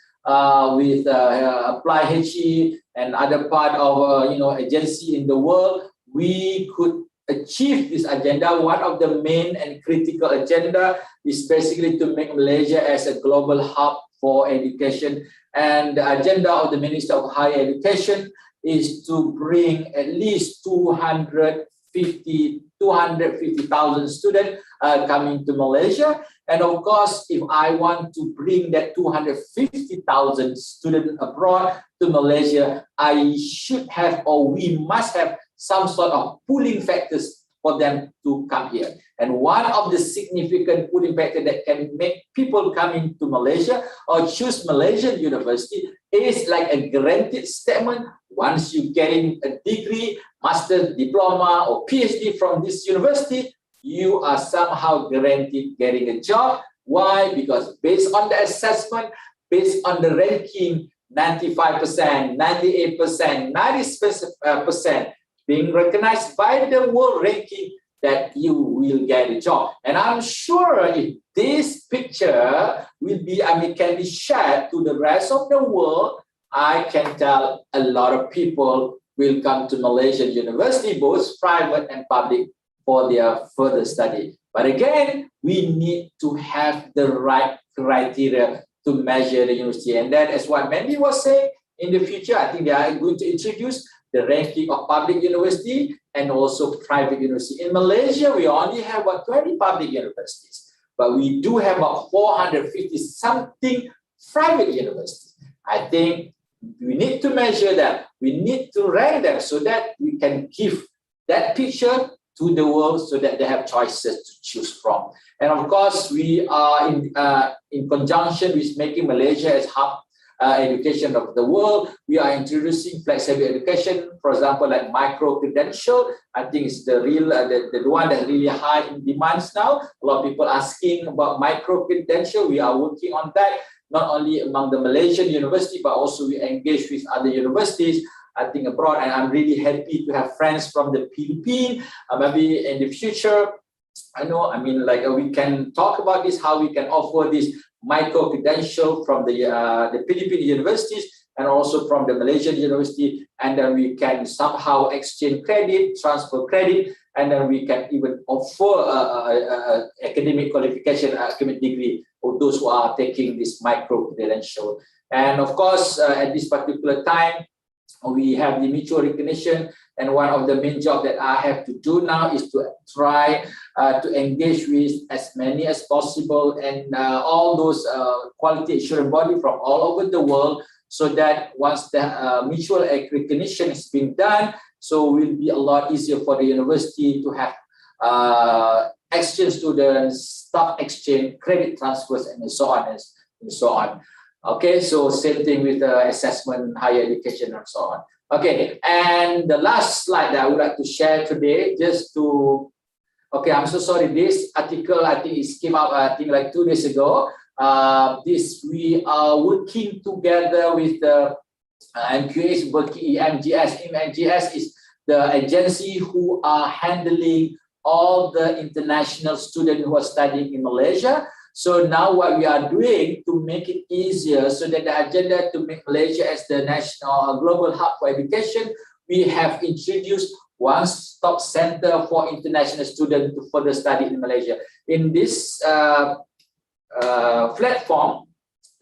with AppliedHE and other part of agency in the world, we could achieve this agenda. One of the main and critical agenda is basically to make Malaysia as a global hub for education. And the agenda of the Minister of Higher Education is to bring at least 250,000 students coming to Malaysia. And of course, if I want to bring that 250,000 students abroad to Malaysia, I should have, or we must have, some sort of pulling factors for them to come here. And one of the significant pulling factors that can make people come into Malaysia or choose Malaysian university is like a guaranteed statement. Once you getting a degree, master's, diploma, or PhD from this university, you are somehow guaranteed getting a job. Why? Because based on the assessment, based on the ranking, 95%, 98%, 90% being recognized by the world ranking, that you will get a job. And I'm sure if this picture can be shared to the rest of the world, I can tell a lot of people will come to Malaysian university, both private and public, for their further study. But again, we need to have the right criteria to measure the university. And that is what Mandy was saying. In the future, I think they are going to introduce the ranking of public university, and also private university. In Malaysia, we only have about 20 public universities, but we do have about 450 something private universities. I think we need to measure that. We need to rank them so that we can give that picture to the world so that they have choices to choose from. And of course, we are in conjunction with making Malaysia as hub education of the world. We are introducing flexible education, for example, like micro-credential. I think it's the real, the one that's really high in demands now. A lot of people asking about micro-credential. We are working on that, not only among the Malaysian university, but also we engage with other universities, I think abroad. And I'm really happy to have friends from the Philippines. Maybe in the future, we can talk about this, how we can offer this micro-credential from the Philippine universities and also from the Malaysian university, and then we can somehow exchange credit, transfer credit, and then we can even offer academic qualification, academic degree for those who are taking this micro-credential. And of course, at this particular time, we have the mutual recognition, and one of the main jobs that I have to do now is to try to engage with as many as possible and all those quality assurance body from all over the world, so that once the mutual recognition is being done, so it will be a lot easier for the university to have exchange students, stock exchange, credit transfers, and so on and so on. Okay, so same thing with assessment, higher education, and so on. Okay, and the last slide that I would like to share today, just to, okay, I'm so sorry, this article, I think it came out, I think like 2 days ago. We are working together with the MQA, working MGS. MGS is the agency who are handling all the international students who are studying in Malaysia. So now what we are doing to make it easier, so that the agenda to make Malaysia as the national global hub for education, we have introduced one-stop center for international students to further study in Malaysia. In this platform,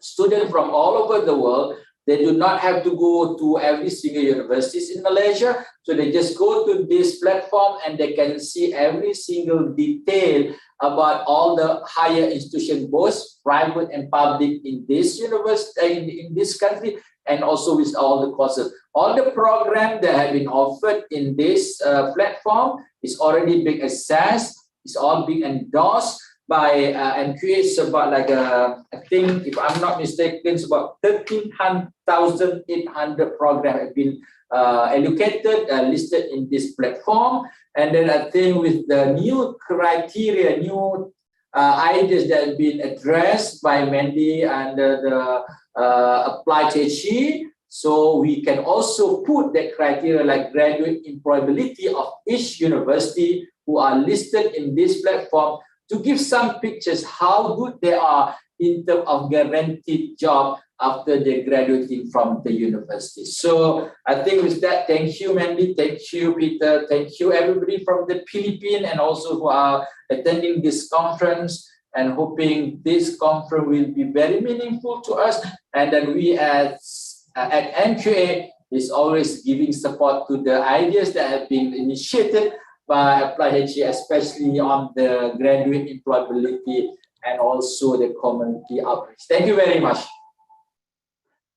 students from all over the world, they do not have to go to every single universities in Malaysia. So they just go to this platform and they can see every single detail about all the higher institutions, both private and public, in this university, in this country, and also with all the courses. All the programs that have been offered in this platform is already being assessed. It's all being endorsed by MQA. It's about like, I think, if I'm not mistaken, it's about 13,800 programs have been allocated, listed in this platform. And then I think with the new criteria, new ideas that have been addressed by Mandy and the AppliedHE, so we can also put that criteria like graduate employability of each university who are listed in this platform, to give some pictures how good they are in terms of guaranteed job after they graduating from the university. So I think with that, thank you, Mandy, thank you, Peter, thank you, everybody from the Philippines and also who are attending this conference, and hoping this conference will be very meaningful to us. And then we at MQA is always giving support to the ideas that have been initiated by AppliedHE, especially on the graduate employability and also the community outreach. Thank you very much.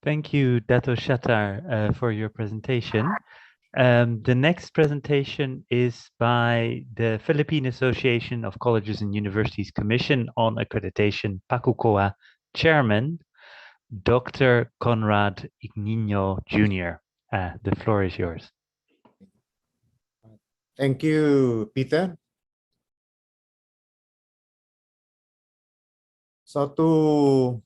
Thank you, Dato Shatar, for your presentation. The next presentation is by the Philippine Association of Colleges and Universities Commission on Accreditation, PACUCOA Chairman, Dr. Conrad Ignino Jr. The floor is yours. Thank you, Peter. So to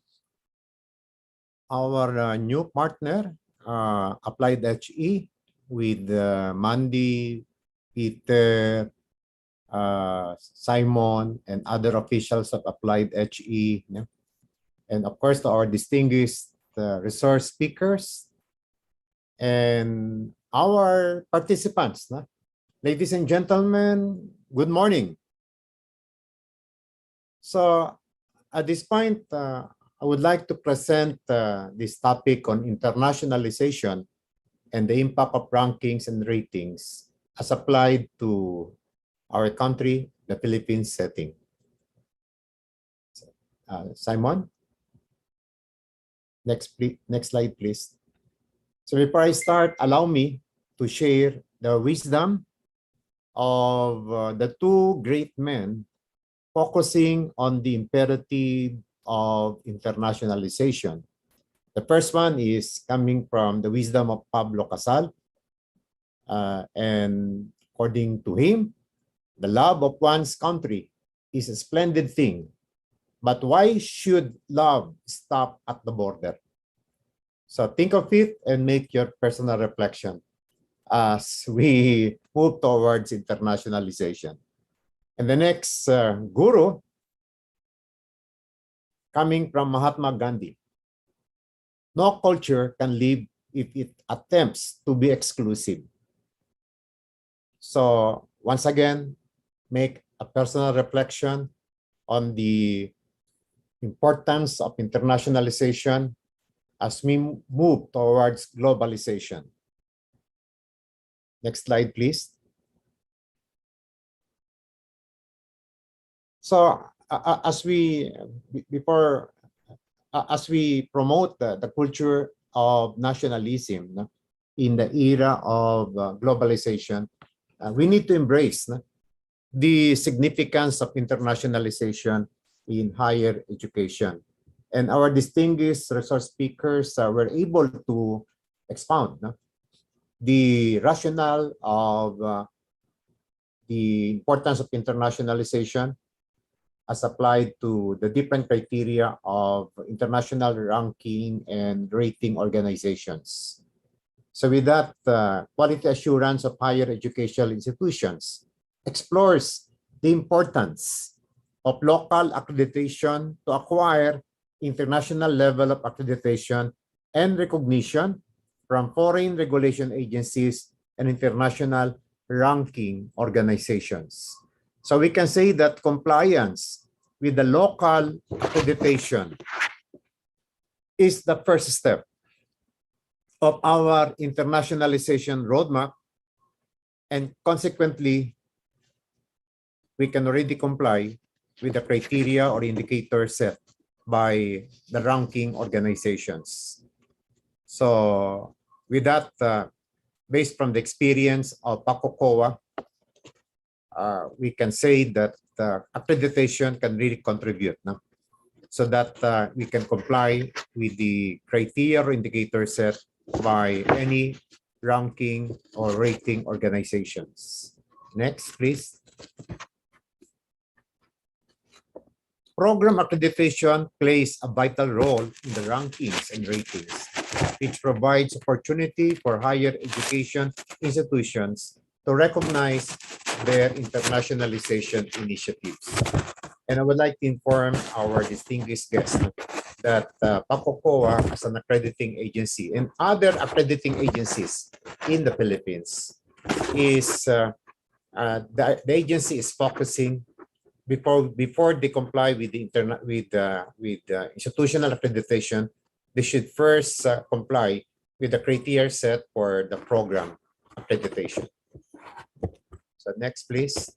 our new partner, AppliedHE, with Mandy, Peter, Simon, and other officials of AppliedHE, and of course to our distinguished resource speakers and our participants. Ladies and gentlemen, good morning. So at this point, I would like to present this topic on internationalization and the impact of rankings and ratings as applied to our country, the Philippines setting. Simon, next slide, please. So before I start, allow me to share the wisdom of the two great men focusing on the imperative of internationalization. The first one is coming from the wisdom of Pablo Casal. And according to him, the love of one's country is a splendid thing. But why should love stop at the border? So think of it and make your personal reflection as we move towards internationalization. And the next guru, coming from Mahatma Gandhi. No culture can live if it attempts to be exclusive. So once again, make a personal reflection on the importance of internationalization as we move towards globalization. Next slide, please. So as we promote the culture of nationalism in the era of globalization, we need to embrace the significance of internationalization in higher education. And our distinguished resource speakers were able to expound the rationale of the importance of internationalization as applied to the different criteria of international ranking and rating organizations. So with that, quality assurance of higher educational institutions explores the importance of local accreditation to acquire international level of accreditation and recognition from foreign regulation agencies and international ranking organizations. So we can say that compliance with the local accreditation is the first step of our internationalization roadmap, and consequently, we can already comply with the criteria or indicators set by the ranking organizations. So with that, based from the experience of PACOCOA, we can say that accreditation can really contribute so that we can comply with the criteria or indicators set by any ranking or rating organizations. Next, please. Program accreditation plays a vital role in the rankings and ratings, which provides opportunity for higher education institutions to recognize their internationalization initiatives. And I would like to inform our distinguished guests that PACOCOA as an accrediting agency and other accrediting agencies in the Philippines is the agency is focusing before they comply with the institutional accreditation, they should first comply with the criteria set for the program accreditation. So next, please.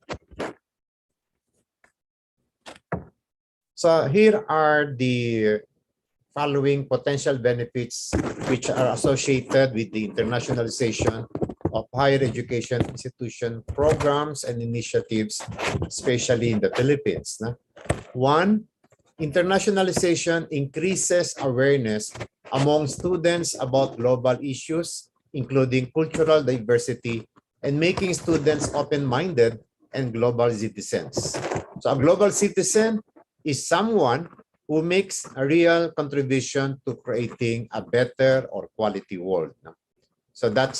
So here are the following potential benefits which are associated with the internationalization of higher education institution programs and initiatives, especially in the Philippines. One, internationalization increases awareness among students about global issues, including cultural diversity, and making students open-minded and global citizens. So a global citizen is someone who makes a real contribution to creating a better or quality world. So that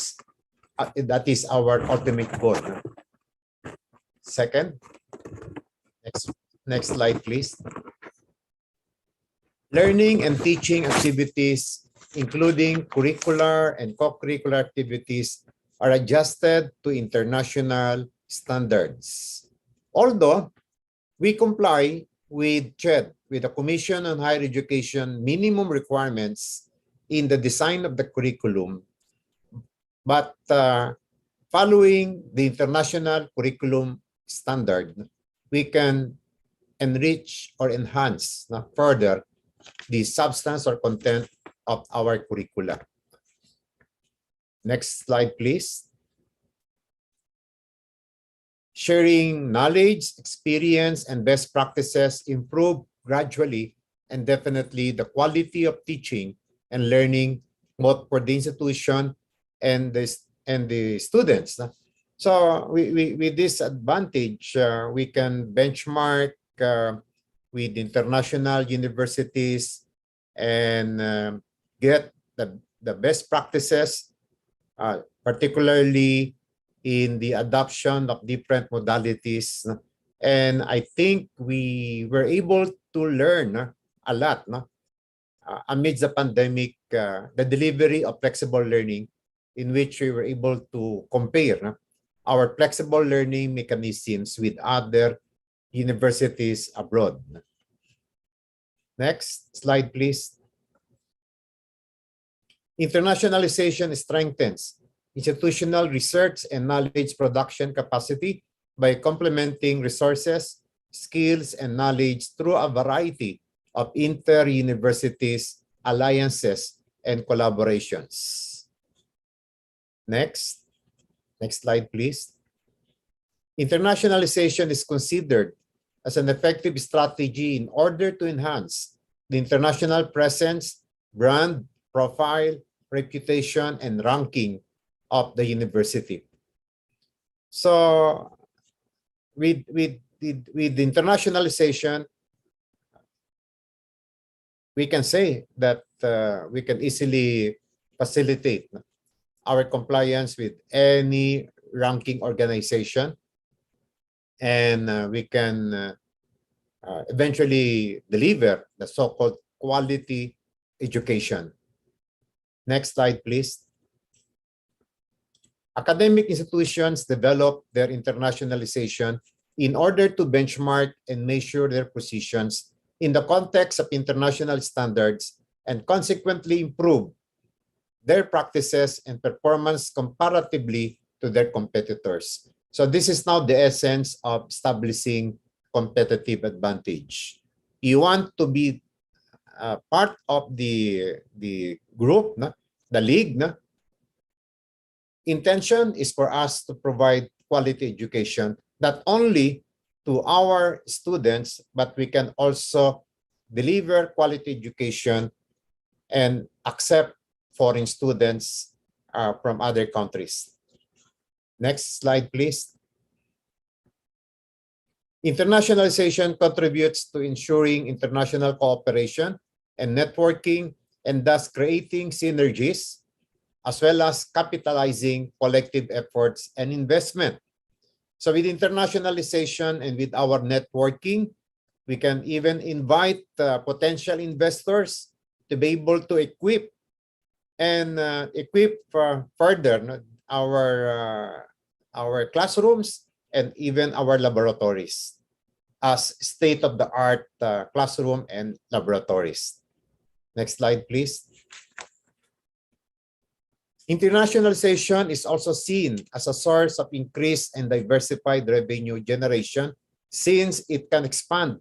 is our ultimate goal. Second, next slide, please. Learning and teaching activities, including curricular and co-curricular activities, are adjusted to international standards. Although we comply with CHED, with the Commission on Higher Education minimum requirements in the design of the curriculum, but following the international curriculum standard, we can enrich or enhance further the substance or content of our curricula. Next slide, please. Sharing knowledge, experience, and best practices improve gradually and definitely the quality of teaching and learning both for the institution and the students. So with this advantage, we can benchmark with international universities and get the best practices, particularly in the adoption of different modalities. And I think we were able to learn a lot amidst the pandemic, the delivery of flexible learning, in which we were able to compare our flexible learning mechanisms with other universities abroad. Next slide, please. Internationalization strengthens institutional research and knowledge production capacity by complementing resources, skills, and knowledge through a variety of inter-universities, alliances, and collaborations. Next slide, please. Internationalization is considered as an effective strategy in order to enhance the international presence, brand, profile, reputation, and ranking of the university. So with internationalization, we can say that we can easily facilitate our compliance with any ranking organization, and we can eventually deliver the so-called quality education. Next slide, please. Academic institutions develop their internationalization in order to benchmark and measure their positions in the context of international standards and consequently improve their practices and performance comparatively to their competitors. So this is now the essence of establishing competitive advantage. You want to be part of the group, the league. Intention is for us to provide quality education, not only to our students, but we can also deliver quality education and accept foreign students from other countries. Next slide, please. Internationalization contributes to ensuring international cooperation and networking, and thus creating synergies, as well as capitalizing collective efforts and investment. So with internationalization and with our networking, we can even invite potential investors to be able to equip further our classrooms and even our laboratories as state-of-the-art classroom and laboratories. Next slide, please. Internationalization is also seen as a source of increased and diversified revenue generation, since it can expand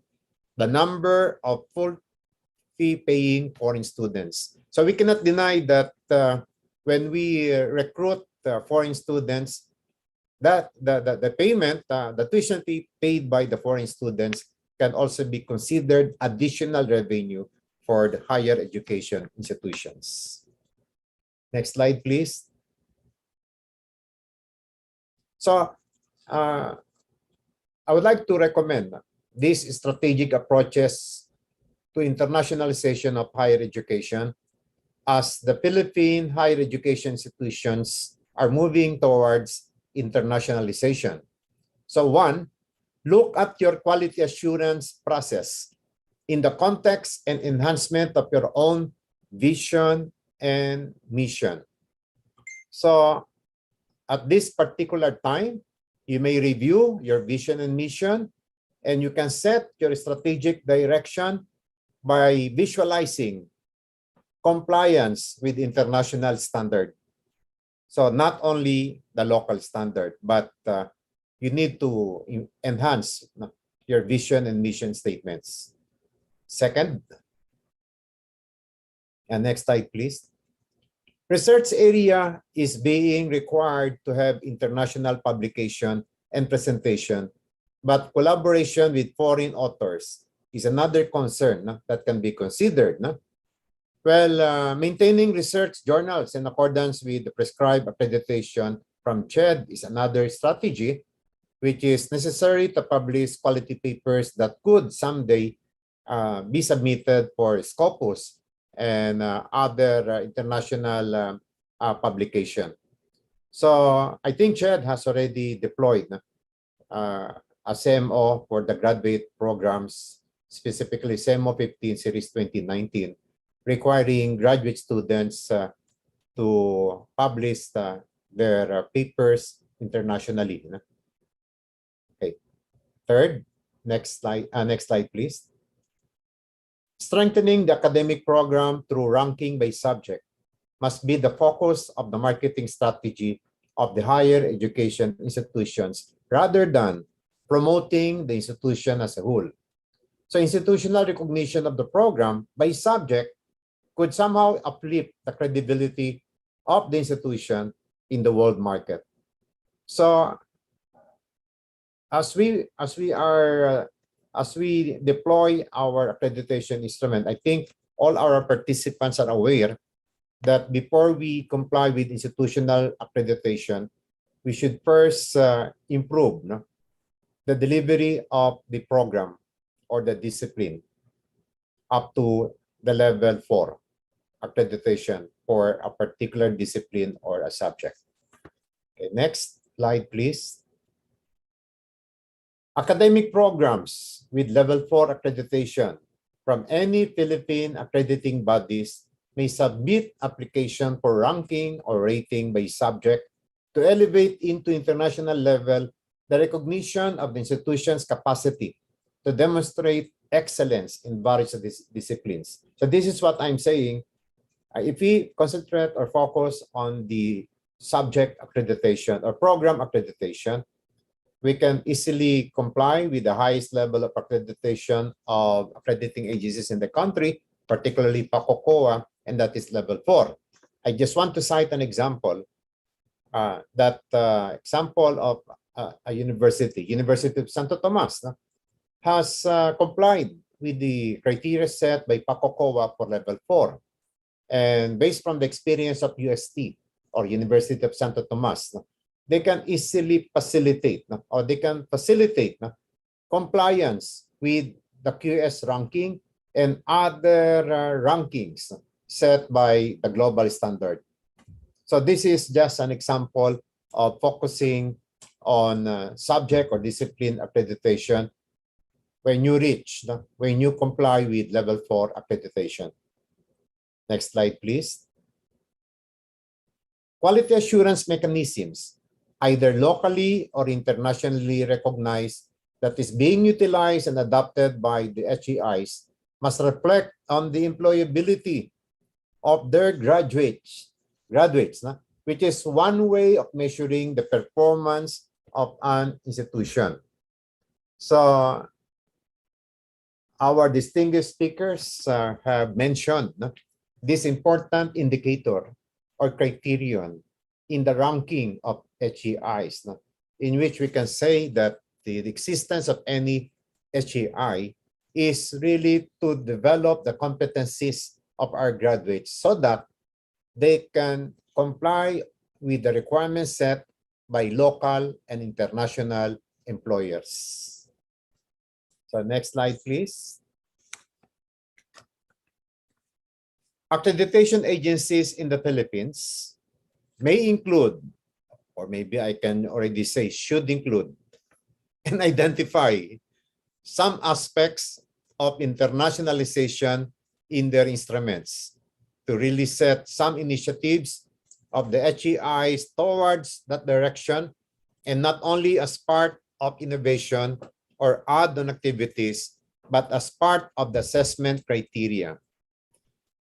the number of full fee-paying foreign students. So we cannot deny that when we recruit foreign students, that the payment, the tuition fee paid by the foreign students can also be considered additional revenue for the higher education institutions. Next slide, please. So I would like to recommend these strategic approaches to internationalization of higher education, as the Philippine higher education institutions are moving towards internationalization. So one, look at your quality assurance process in the context and enhancement of your own vision and mission. So at this particular time, you may review your vision and mission, and you can set your strategic direction by visualizing compliance with international standard. So not only the local standard, but you need to enhance your vision and mission statements. Second, and next slide, please. Research area is being required to have international publication and presentation, but collaboration with foreign authors is another concern that can be considered. Well, maintaining research journals in accordance with the prescribed accreditation from CHED is another strategy, which is necessary to publish quality papers that could someday be submitted for Scopus and other international publication. So I think CHED has already deployed a CMO for the graduate programs, specifically CMO 15 Series 2019, requiring graduate students to publish their papers internationally. Okay. Third, next slide, please. Strengthening the academic program through ranking by subject must be the focus of the marketing strategy of the higher education institutions rather than promoting the institution as a whole. So institutional recognition of the program by subject could somehow uplift the credibility of the institution in the world market. So as we deploy our accreditation instrument, I think all our participants are aware that before we comply with institutional accreditation, we should first improve the delivery of the program or the discipline up to the level 4 accreditation for a particular discipline or a subject. Okay, next slide, please. Academic programs with level 4 accreditation from any Philippine accrediting bodies may submit application for ranking or rating by subject to elevate into international level the recognition of the institution's capacity to demonstrate excellence in various disciplines. So this is what I'm saying. If we concentrate or focus on the subject accreditation or program accreditation, we can easily comply with the highest level of accreditation of accrediting agencies in the country, particularly PACOCOA, and that is level 4. I just want to cite an example. Example of a University of Santo Tomas, has complied with the criteria set by PACOCOA for level 4. And based from the experience of UST or University of Santo Tomas, they can easily facilitate compliance with the QS ranking and other rankings set by the global standard. So this is just an example of focusing on subject or discipline accreditation when you comply with level 4 accreditation. Next slide, please. Quality assurance mechanisms, either locally or internationally recognized, that is being utilized and adopted by the HEIs must reflect on the employability of their graduates, which is one way of measuring the performance of an institution. So our distinguished speakers have mentioned this important indicator or criterion in the ranking of HEIs, in which we can say that the existence of any HEI is really to develop the competencies of our graduates so that they can comply with the requirements set by local and international employers. So next slide, please. Accreditation agencies in the Philippines may include, or maybe I can already say should include, and identify some aspects of internationalization in their instruments to really set some initiatives of the HEIs towards that direction, and not only as part of innovation or add-on activities, but as part of the assessment criteria.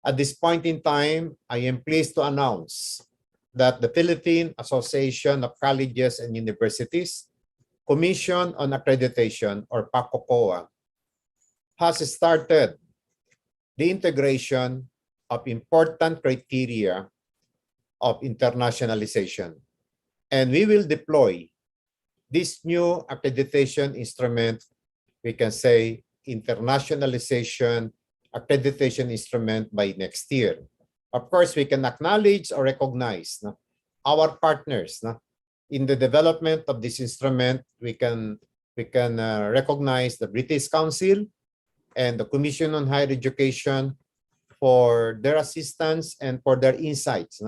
At this point in time, I am pleased to announce that the Philippine Association of Colleges and Universities, Commission on Accreditation, or PACOCOA, has started the integration of important criteria of internationalization. And we will deploy this new accreditation instrument, we can say internationalization accreditation instrument, by next year. Of course, we can acknowledge or recognize our partners in the development of this instrument. We can recognize the British Council and the Commission on Higher Education for their assistance and for their insights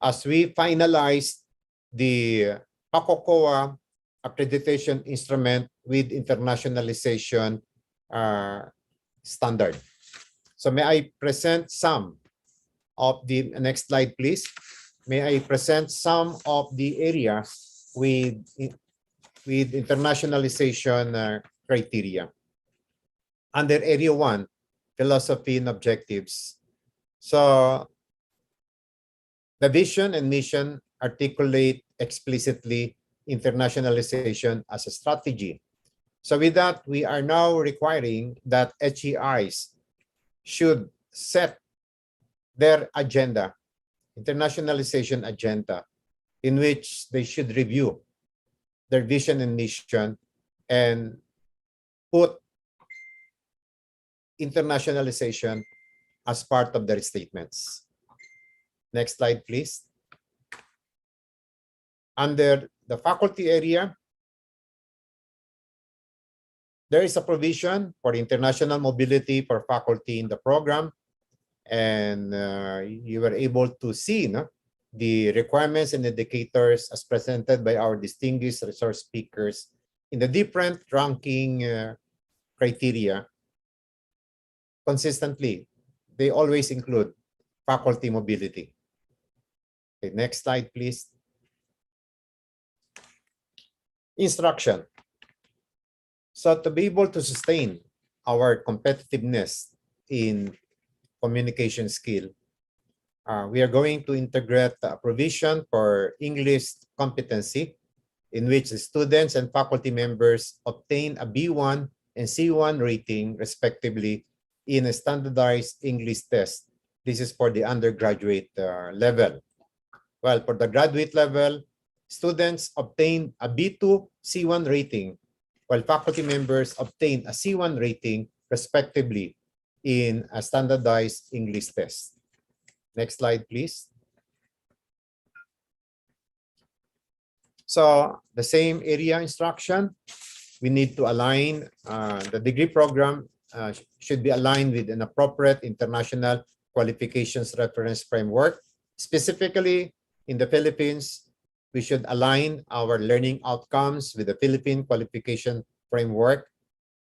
as we finalize the PACOCOA accreditation instrument with internationalization standard. So may I present some of the next slide, please. May I present some of the areas with internationalization criteria. Under Area 1, Philosophy and Objectives. So the vision and mission articulate explicitly internationalization as a strategy. So with that, we are now requiring that HEIs should set their agenda, internationalization agenda, in which they should review their vision and mission and put internationalization as part of their statements. Next slide, please. Under the faculty area, there is a provision for international mobility for faculty in the program. And you were able to see the requirements and indicators as presented by our distinguished resource speakers in the different ranking criteria. Consistently, they always include faculty mobility. Okay, next slide, please. Instruction. So to be able to sustain our competitiveness in communication skill, we are going to integrate a provision for English competency, in which the students and faculty members obtain a B1 and C1 rating, respectively, in a standardized English test. This is for the undergraduate level. Well, for the graduate level, students obtain a B2 C1 rating, while faculty members obtain a C1 rating, respectively, in a standardized English test. Next slide, please. So the same area instruction, we need to align the degree program should be aligned with an appropriate international qualifications reference framework. Specifically, in the Philippines, we should align our learning outcomes with the Philippine qualification framework,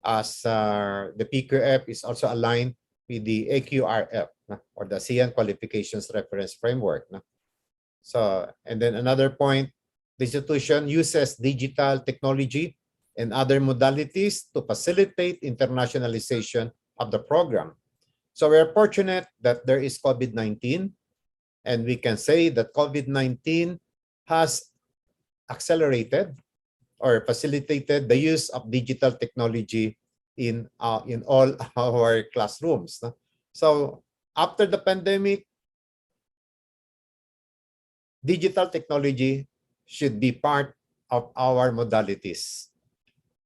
as the PQF is also aligned with the AQRF, or the ASEAN Qualifications Reference Framework. So, and then another point, the institution uses digital technology and other modalities to facilitate internationalization of the program. So we are fortunate that there is COVID-19, and we can say that COVID-19 has accelerated or facilitated the use of digital technology in all our classrooms. So after the pandemic, digital technology should be part of our modalities.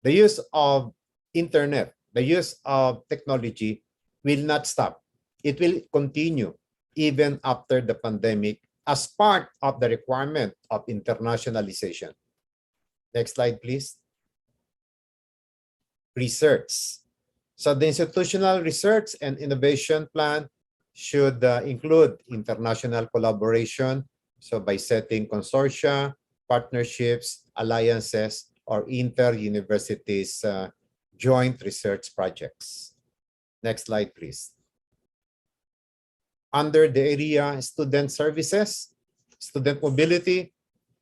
The use of internet, the use of technology will not stop. It will continue even after the pandemic as part of the requirement of internationalization. Next slide, please. Research. So the institutional research and innovation plan should include international collaboration. So by setting consortia, partnerships, alliances, or inter-universities joint research projects. Next slide, please. Under the area student services, student mobility,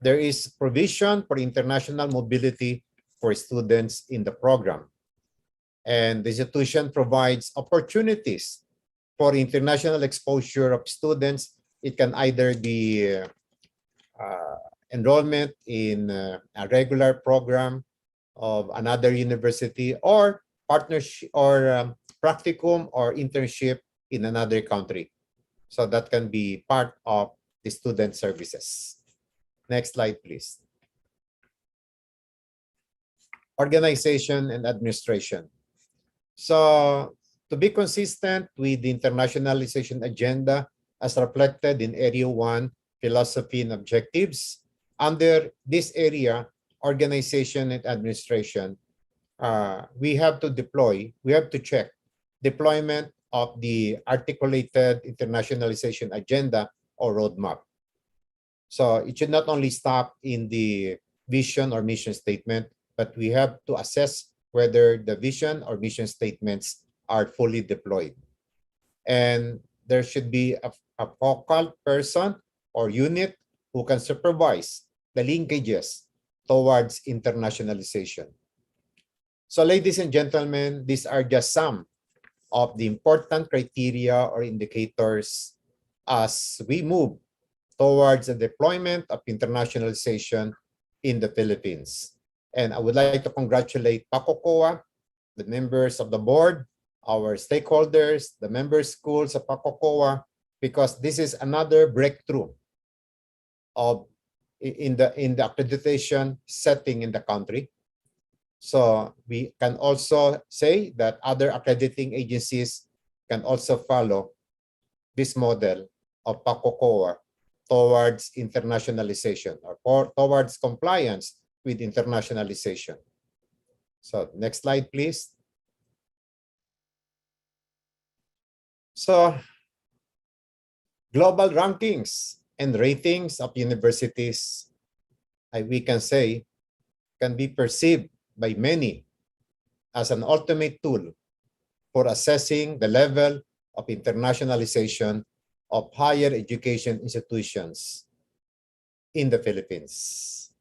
there is provision for international mobility for students in the program. And the institution provides opportunities for international exposure of students. It can either be enrollment in a regular program of another university, or partnership or practicum or internship in another country. So that can be part of the student services. Next slide, please. Organization and administration. So to be consistent with the internationalization agenda as reflected in Area 1, Philosophy and Objectives, under this area, organization and administration, we have to check deployment of the articulated internationalization agenda or roadmap. So it should not only stop in the vision or mission statement, but we have to assess whether the vision or mission statements are fully deployed. And there should be a focal person or unit who can supervise the linkages towards internationalization. So ladies and gentlemen, these are just some of the important criteria or indicators as we move towards the deployment of internationalization in the Philippines. And I would like to congratulate PACOCOA, the members of the board, our stakeholders, the member schools of PACOCOA, because this is another breakthrough in the accreditation setting in the country. So we can also say that other accrediting agencies can also follow this model of PACOCOA towards internationalization or towards compliance with internationalization. So next slide, please. So global rankings and ratings of universities, we can say, can be perceived by many as an ultimate tool for assessing the level of internationalization of higher education institutions in the Philippines.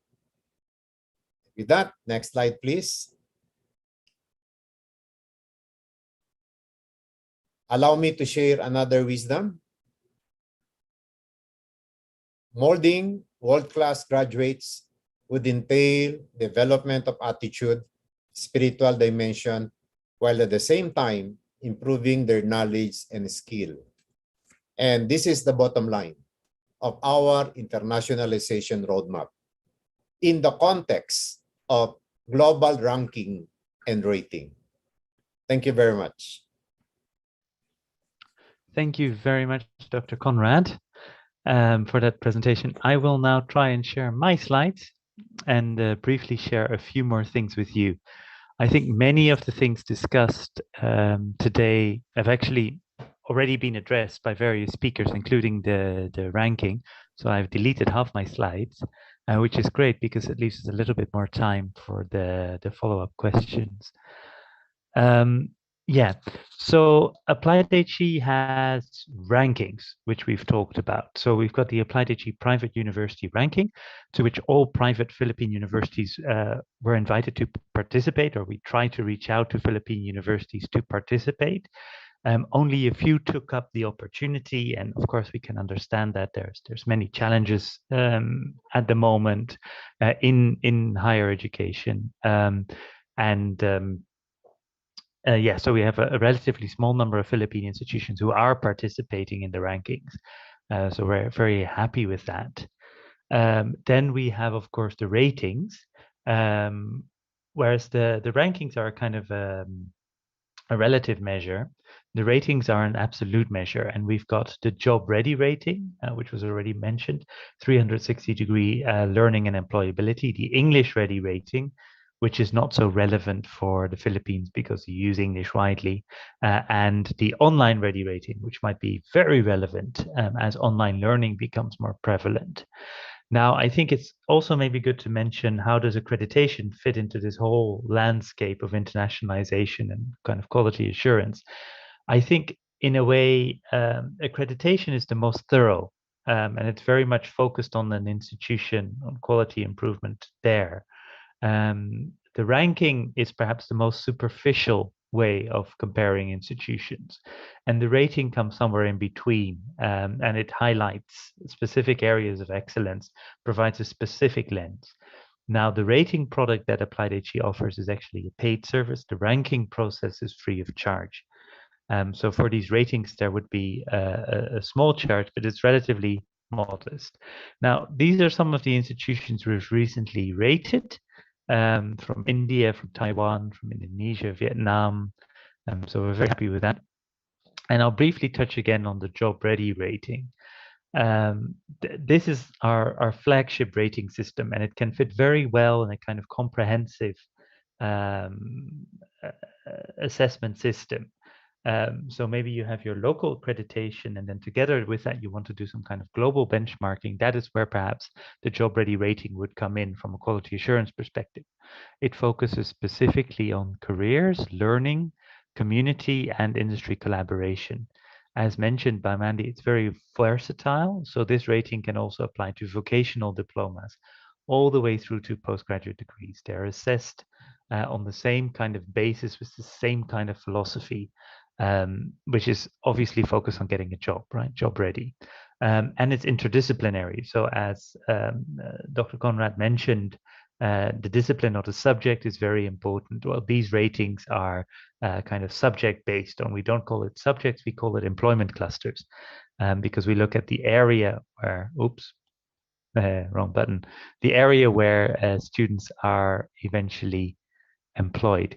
With that, next slide, please. Allow me to share another wisdom. Molding world-class graduates would entail development of attitude, spiritual dimension, while at the same time improving their knowledge and skill. And this is the bottom line of our internationalization roadmap in the context of global ranking and rating. Thank you very much. Thank you very much, Dr. Conrad, for that presentation. I will now try and share my slides and briefly share a few more things with you. I think many of the things discussed today have actually already been addressed by various speakers, including the ranking. So I've deleted half my slides, which is great because it leaves us a little bit more time for the follow-up questions. Yeah, so AppliedHE has rankings, which we've talked about. So we've got the AppliedHE Private University Ranking, to which all private Philippine universities were invited to participate, or we try to reach out to Philippine universities to participate. Only a few took up the opportunity, and of course we can understand that there's many challenges at the moment in higher education, yeah, so we have a relatively small number of Philippine institutions who are participating in the rankings. So we're very happy with that. Then we have, of course, the ratings, whereas the rankings are kind of a relative measure. The ratings are an absolute measure, and we've got the job ready rating, which was already mentioned, 360-degree learning and employability, the English ready rating, which is not so relevant for the Philippines because you use English widely, and the online ready rating, which might be very relevant as online learning becomes more prevalent. Now, I think it's also maybe good to mention, how does accreditation fit into this whole landscape of internationalization and kind of quality assurance? I think in a way, accreditation is the most thorough, and it's very much focused on an institution, on quality improvement there. The ranking is perhaps the most superficial way of comparing institutions. And the rating comes somewhere in between, and it highlights specific areas of excellence, provides a specific lens. Now, the rating product that AppliedHE offers is actually a paid service. The ranking process is free of charge. So for these ratings, there would be a small charge, but it's relatively modest. Now, these are some of the institutions we've recently rated, from India, from Taiwan, from Indonesia, Vietnam. So we're very happy with that. And I'll briefly touch again on the job ready rating. This is our flagship rating system, and it can fit very well in a kind of comprehensive assessment system. So maybe you have your local accreditation, and then together with that, you want to do some kind of global benchmarking. That is where perhaps the job ready rating would come in from a quality assurance perspective. It focuses specifically on careers, learning, community, and industry collaboration. As mentioned by Mandy, it's very versatile. So this rating can also apply to vocational diplomas all the way through to postgraduate degrees. They're assessed on the same kind of basis with the same kind of philosophy, which is obviously focused on getting a job, right? Job ready. And it's interdisciplinary. So as Dr. Conrad mentioned, the discipline or the subject is very important. Well, these ratings are kind of subject based on, we don't call it subjects, we call it employment clusters, because we look at the area where, wrong button, the area where students are eventually employed.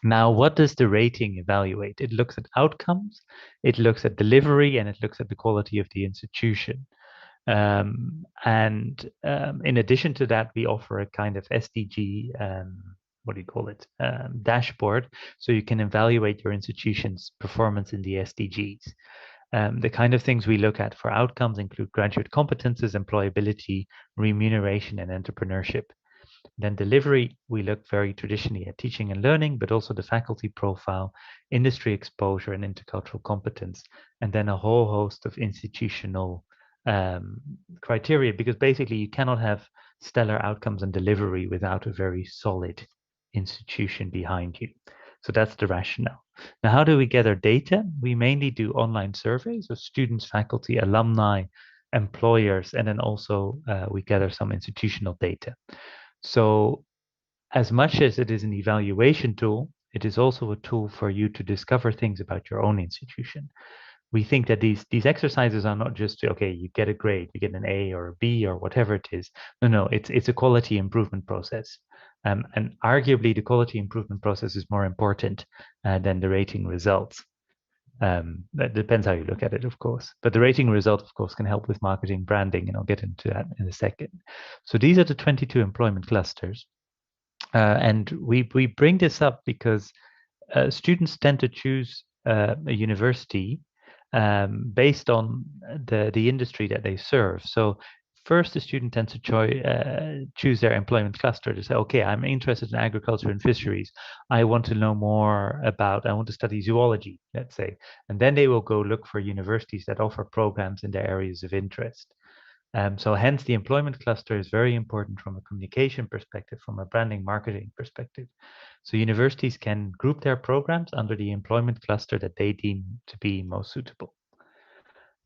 Now, what does the rating evaluate? It looks at outcomes, it looks at delivery, and it looks at the quality of the institution. In addition to that, we offer a kind of SDG, dashboard, so you can evaluate your institution's performance in the SDGs. The kind of things we look at for outcomes include graduate competences, employability, remuneration, and entrepreneurship. Then delivery, we look very traditionally at teaching and learning, but also the faculty profile, industry exposure, and intercultural competence, and then a whole host of institutional criteria, because basically you cannot have stellar outcomes and delivery without a very solid institution behind you. So that's the rationale. Now, how do we gather data? We mainly do online surveys of students, faculty, alumni, employers, and then also we gather some institutional data. So as much as it is an evaluation tool, it is also a tool for you to discover things about your own institution. We think that these exercises are not just, okay, you get a grade, you get an A or a B or whatever it is. No, it's a quality improvement process. And arguably the quality improvement process is more important than the rating results. That depends how you look at it, of course. But the rating result, of course, can help with marketing, branding, and I'll get into that in a second. So these are the 22 employment clusters. And we bring this up because students tend to choose a university based on the industry that they serve. So first, the student tends to choose their employment cluster to say, okay, I'm interested in agriculture and fisheries. I want to know more about, I want to study zoology, let's say. And then they will go look for universities that offer programs in their areas of interest. So hence the employment cluster is very important from a communication perspective, from a branding marketing perspective. So universities can group their programs under the employment cluster that they deem to be most suitable.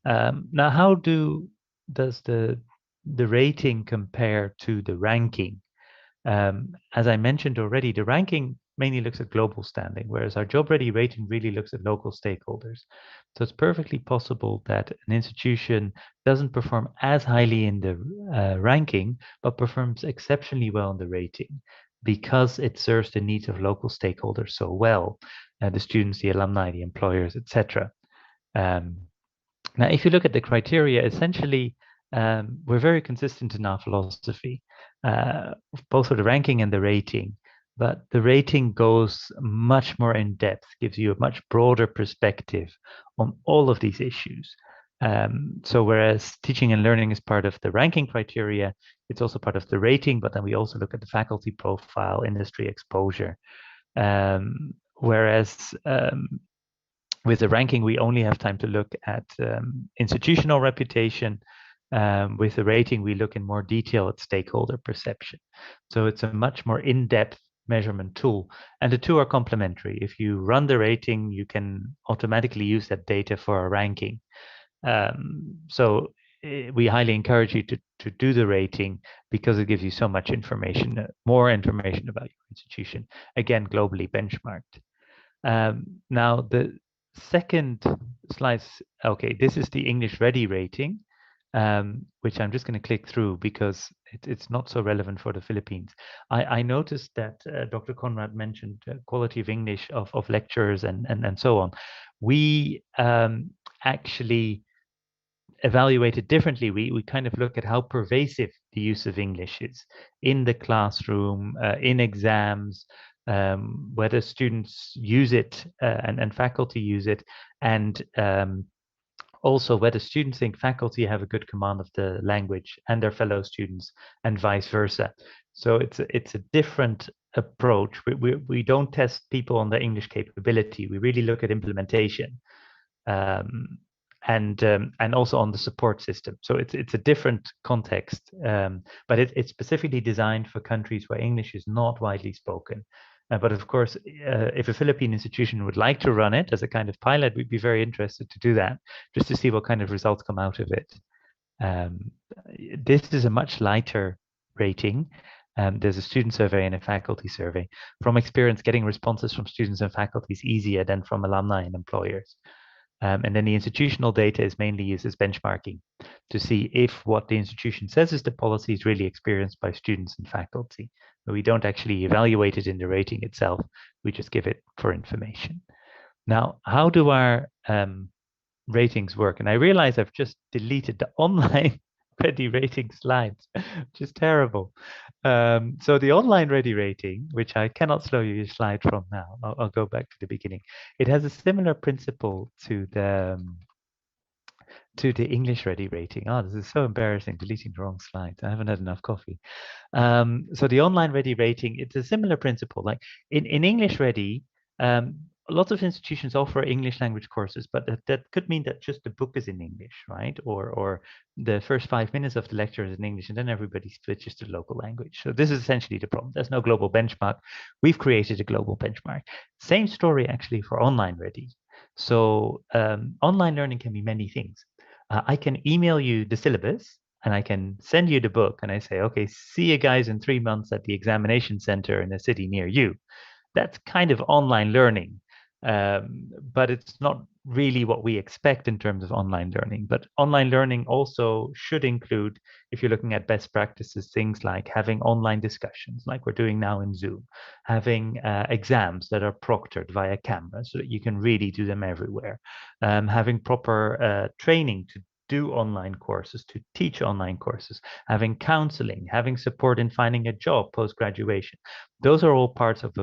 Now, how does the rating compare to the ranking? As I mentioned already, the ranking mainly looks at global standing, whereas our job ready rating really looks at local stakeholders. So it's perfectly possible that an institution doesn't perform as highly in the ranking, but performs exceptionally well in the rating because it serves the needs of local stakeholders so well, the students, the alumni, the employers, etc. Now, if you look at the criteria, essentially, we're very consistent in our philosophy, both for the ranking and the rating. But the rating goes much more in depth, gives you a much broader perspective on all of these issues. So whereas teaching and learning is part of the ranking criteria, it's also part of the rating, but then we also look at the faculty profile, industry exposure. Whereas with the ranking, we only have time to look at institutional reputation. With the rating, we look in more detail at stakeholder perception. So it's a much more in-depth measurement tool. And the two are complementary. If you run the rating, you can automatically use that data for a ranking. So we highly encourage you to do the rating because it gives you so much information, more information about your institution, again, globally benchmarked. Now, the second slide, okay, this is the English Ready rating, which I'm just going to click through because it's not so relevant for the Philippines. I noticed that Dr. Conrad mentioned quality of English of lecturers and so on. We actually evaluate it differently. We kind of look at how pervasive the use of English is in the classroom, in exams, whether students use it and faculty use it, and also whether students think faculty have a good command of the language and their fellow students, and vice versa. So it's a different approach. We don't test people on their English capability. We really look at implementation. And also on the support system. So it's a different context, but it's specifically designed for countries where English is not widely spoken. But of course, if a Philippine institution would like to run it as a kind of pilot, we'd be very interested to do that, just to see what kind of results come out of it. This is a much lighter rating. There's a student survey and a faculty survey. From experience, getting responses from students and faculty is easier than from alumni and employers. And then the institutional data is mainly used as benchmarking to see if what the institution says is the policy is really experienced by students and faculty. But we don't actually evaluate it in the rating itself. We just give it for information. Now, how do our ratings work? And I realize I've just deleted the online ready rating slides, which is terrible. So the online ready rating, which I cannot show you a slide from now, I'll go back to the beginning. It has a similar principle to the English ready rating. Oh, this is so embarrassing, deleting the wrong slide. I haven't had enough coffee. So the online ready rating, it's a similar principle. Like in English ready, lots of institutions offer English language courses, but that could mean that just the book is in English, right? Or the first 5 minutes of the lecture is in English, and then everybody switches to local language. So this is essentially the problem. There's no global benchmark. We've created a global benchmark. Same story actually for online ready. So online learning can be many things. I can email you the syllabus, and I can send you the book, and I say, okay, see you guys in 3 months at the examination center in a city near you. That's kind of online learning. But it's not really what we expect in terms of online learning. But online learning also should include, if you're looking at best practices, things like having online discussions, like we're doing now in Zoom, having exams that are proctored via camera so that you can really do them everywhere, having proper training to do online courses, to teach online courses, having counseling, having support in finding a job post-graduation. Those are all parts of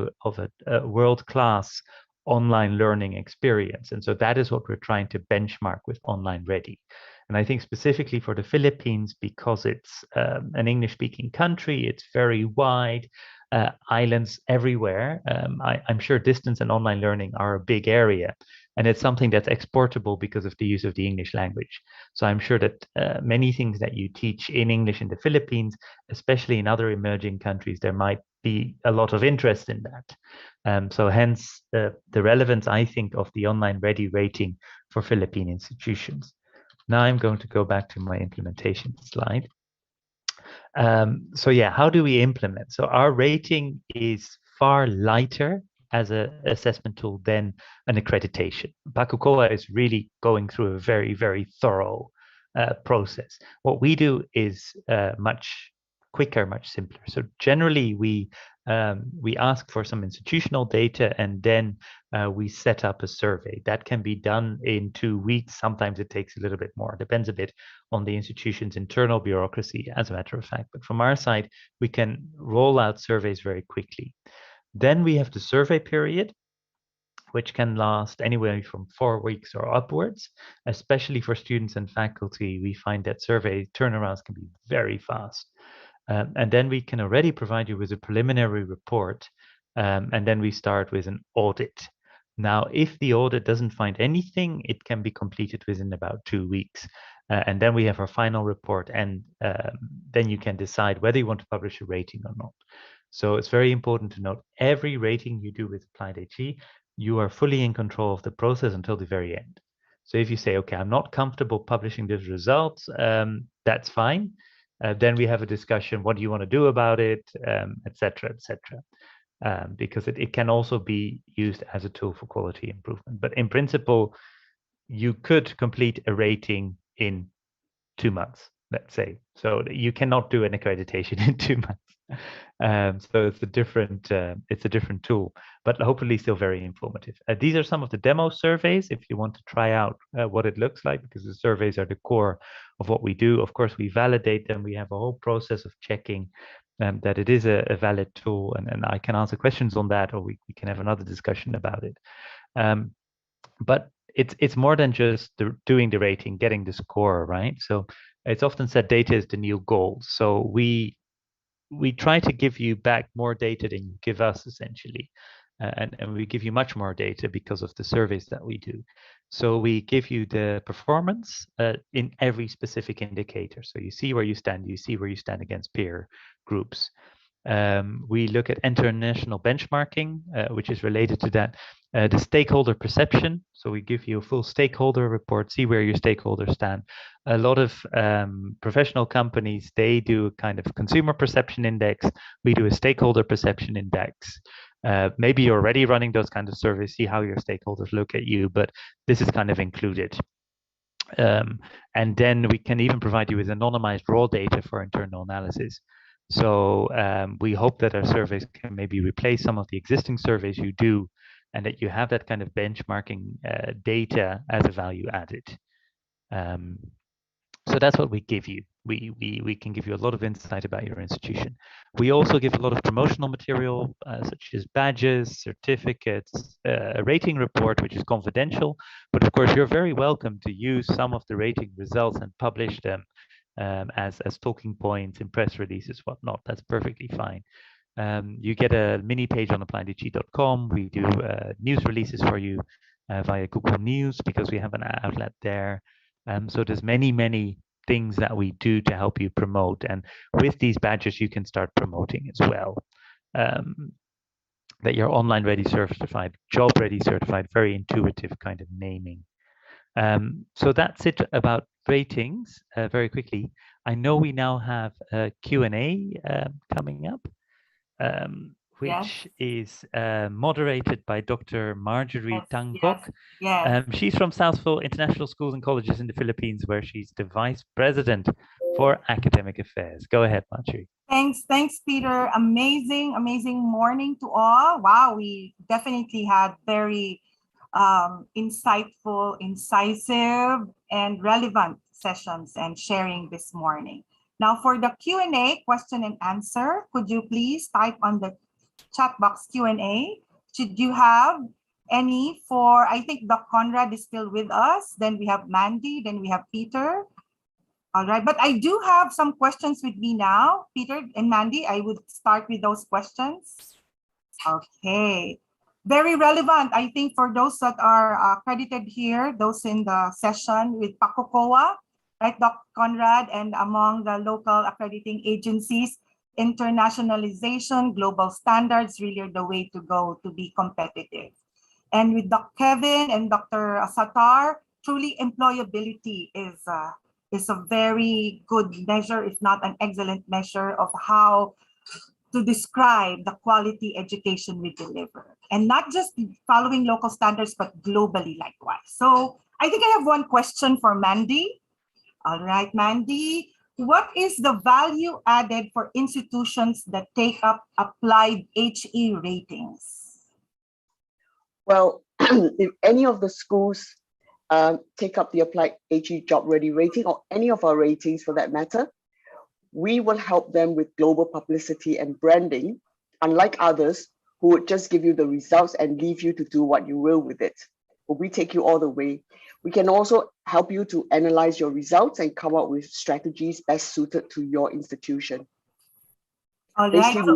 a world-class online learning experience. And so that is what we're trying to benchmark with Online Ready. And I think specifically for the Philippines, because it's an English-speaking country, it's very wide, islands everywhere. I'm sure distance and online learning are a big area. And it's something that's exportable because of the use of the English language. So I'm sure that many things that you teach in English in the Philippines, especially in other emerging countries, there might be a lot of interest in that. So hence the relevance, I think, of the Online Ready rating for Philippine institutions. Now I'm going to go back to my implementation slide. So yeah, how do we implement? So our rating is far lighter as an assessment tool than an accreditation. Bakukoa is really going through a very, very thorough process. What we do is much quicker, much simpler. So generally, we ask for some institutional data, and then we set up a survey. That can be done in 2 weeks. Sometimes it takes a little bit more. It depends a bit on the institution's internal bureaucracy, as a matter of fact. But from our side, we can roll out surveys very quickly. Then we have the survey period, which can last anywhere from 4 weeks or upwards. Especially for students and faculty, we find that survey turnarounds can be very fast. And then we can already provide you with a preliminary report, and then we start with an audit. Now, if the audit doesn't find anything, it can be completed within about 2 weeks. And then we have our final report, and then you can decide whether you want to publish a rating or not. So it's very important to note every rating you do with AppliedHE, you are fully in control of the process until the very end. So if you say, okay, I'm not comfortable publishing these results, that's fine. Then we have a discussion, what do you want to do about it, et cetera, et cetera. Because it can also be used as a tool for quality improvement. But in principle, you could complete a rating in 2 months, let's say. So you cannot do an accreditation in 2 months. So it's a different tool, but hopefully still very informative. These are some of the demo surveys if you want to try out what it looks like, because the surveys are the core of what we do. Of course, we validate them. We have a whole process of checking that it is a valid tool, and I can answer questions on that, or we can have another discussion about it. But it's more than just doing the rating, getting the score, right? So it's often said data is the new gold. So we try to give you back more data than you give us, essentially. And we give you much more data because of the surveys that we do. So we give you the performance in every specific indicator. So you see where you stand against peer groups. We look at international benchmarking, which is related to that. The stakeholder perception. So we give you a full stakeholder report, see where your stakeholders stand. A lot of professional companies, they do a kind of consumer perception index. We do a stakeholder perception index. Maybe you're already running those kind of surveys, see how your stakeholders look at you, but this is kind of included. And then we can even provide you with anonymized raw data for internal analysis. So we hope that our surveys can maybe replace some of the existing surveys you do, and that you have that kind of benchmarking data as a value added. So that's what we give you. We can give you a lot of insight about your institution. We also give a lot of promotional material, such as badges, certificates, a rating report, which is confidential. But of course, you're very welcome to use some of the rating results and publish them as talking points in press releases, whatnot. That's perfectly fine. You get a mini page on AppliedHE.com. We do news releases for you via Google News, because we have an outlet there. So there's many things that we do to help you promote. And with these badges, you can start promoting as well. That you're online ready certified, job ready certified, very intuitive kind of naming. So that's it about ratings. Very quickly, I know we now have a Q&A coming up, which is moderated by Dr. Marjorie Tangkok. She's from Southville International Schools and Colleges in the Philippines, where she's the Vice President for Academic Affairs. Go ahead, Marjorie. Thanks, Peter. Amazing morning to all. Wow, we definitely had very insightful, incisive, and relevant sessions and sharing this morning. Now for the Q&A, question and answer, could you please type on the chat box Q&A? Should you have any for, I think Doc Conrad is still with us, then we have Mandy, then we have Peter. All right, but I do have some questions with me now. Peter and Mandy, I would start with those questions. Okay, very relevant, I think, for those that are accredited here, those in the session with PACOCOA, right, Doc Conrad, and among the local accrediting agencies. Internationalization, global standards really are the way to go to be competitive. And with Dr. Kevin and Dr. Satar, truly employability is a very good measure, if not an excellent measure, of how to describe the quality education we deliver. And not just following local standards, but globally likewise. So I think I have one question for Mandy. All right, Mandy. What is the value added for institutions that take up AppliedHE ratings? Well, if any of the schools take up the AppliedHE Job Ready rating, or any of our ratings for that matter, we will help them with global publicity and branding, unlike others who would just give you the results and leave you to do what you will with it. But we take you all the way. We can also help you to analyze your results and come up with strategies best suited to your institution. All right. Basically,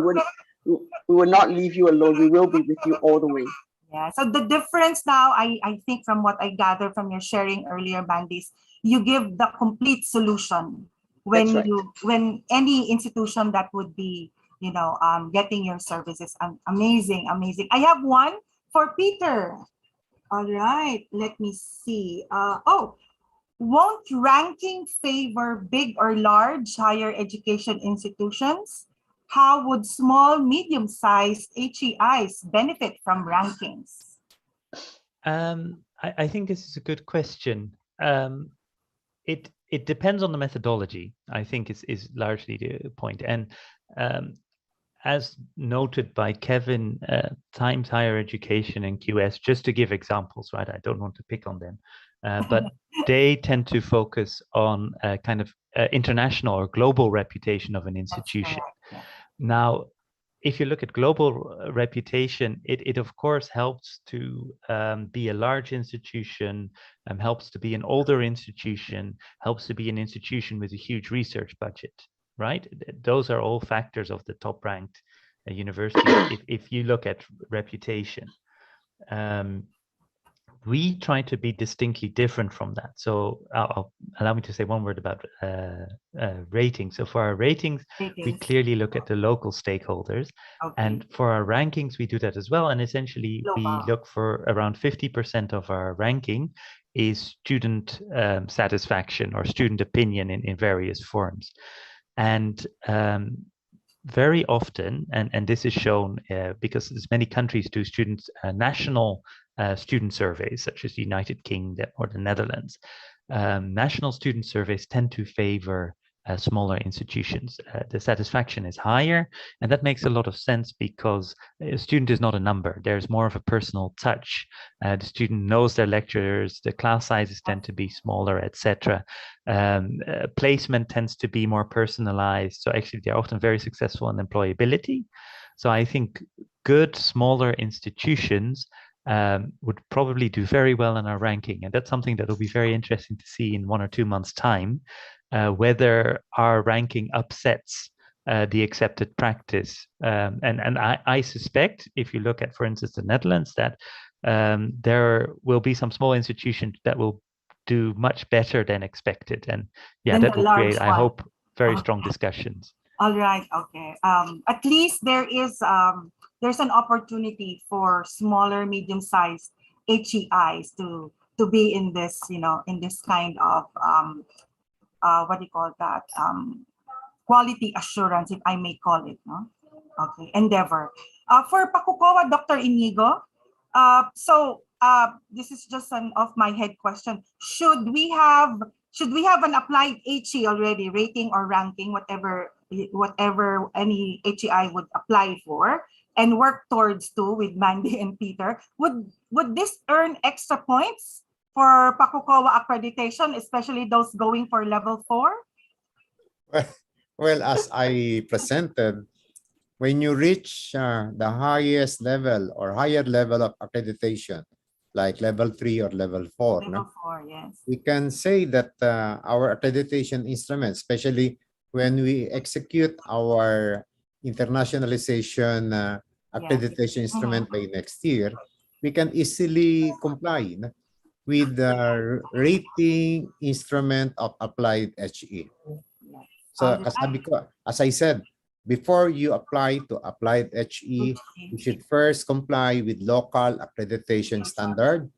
we will not leave you alone. We will be with you all the way. Yeah, so the difference now, I think from what I gathered from your sharing earlier, Mandy, is you give the complete solution when That's right. when any institution that would be getting your services. Amazing, amazing. I have one for Peter. All right, let me see. Won't ranking favor big or large higher education institutions? How would small, medium-sized HEIs benefit from rankings? I think this is a good question. It depends on the methodology, I think is largely the point. And as noted by Kevin, Times Higher Education and QS, just to give examples, right? I don't want to pick on them, but they tend to focus on kind of international or global reputation of an institution. Yeah. Now, if you look at global reputation, it of course helps to be a large institution, helps to be an older institution, helps to be an institution with a huge research budget, right? Those are all factors of the top ranked university. If you look at reputation, we try to be distinctly different from that. So allow me to say one word about ratings. So for our ratings, we clearly look at the local stakeholders. Okay. And for our rankings, we do that as well. And essentially, we look for around 50% of our ranking is student satisfaction or student opinion in various forms. And very often, and this is shown because as many countries do students national student surveys, such as the United Kingdom or the Netherlands, national student surveys tend to favor smaller institutions. The satisfaction is higher, and that makes a lot of sense because a student is not a number. There's more of a personal touch. The student knows their lecturers, the class sizes tend to be smaller, etc. Placement tends to be more personalized. So actually, they're often very successful in employability. So I think good, smaller institutions would probably do very well in our ranking. And that's something that will be very interesting to see in 1 or 2 months' time, whether our ranking upsets the accepted practice. And I suspect, if you look at, for instance, the Netherlands, that there will be some small institutions that will do much better than expected. And yeah, that will create, I hope, very strong discussions. All right, okay. At least there's an opportunity for smaller, medium-sized HEIs to be in this, in this kind of what do you call that? Quality assurance, if I may call it, no? Okay, endeavor. For Pakukowa, Dr. Inigo, this is just an off-my-head question. Should we have an applied HE already, rating or ranking, whatever any HEI would apply for, and work towards too with Mandy and Peter? Would this earn extra points for Pakukowa accreditation, especially those going for level 4? Well, as I presented, when you reach the highest level or higher level of accreditation, like level 3 or level 4, Level 4, yes. we can say that our accreditation instruments, especially when we execute our internationalization accreditation instrument by next year, we can easily comply with the rating instrument of AppliedHE. So as I said, before you apply to AppliedHE, you should first comply with local accreditation standard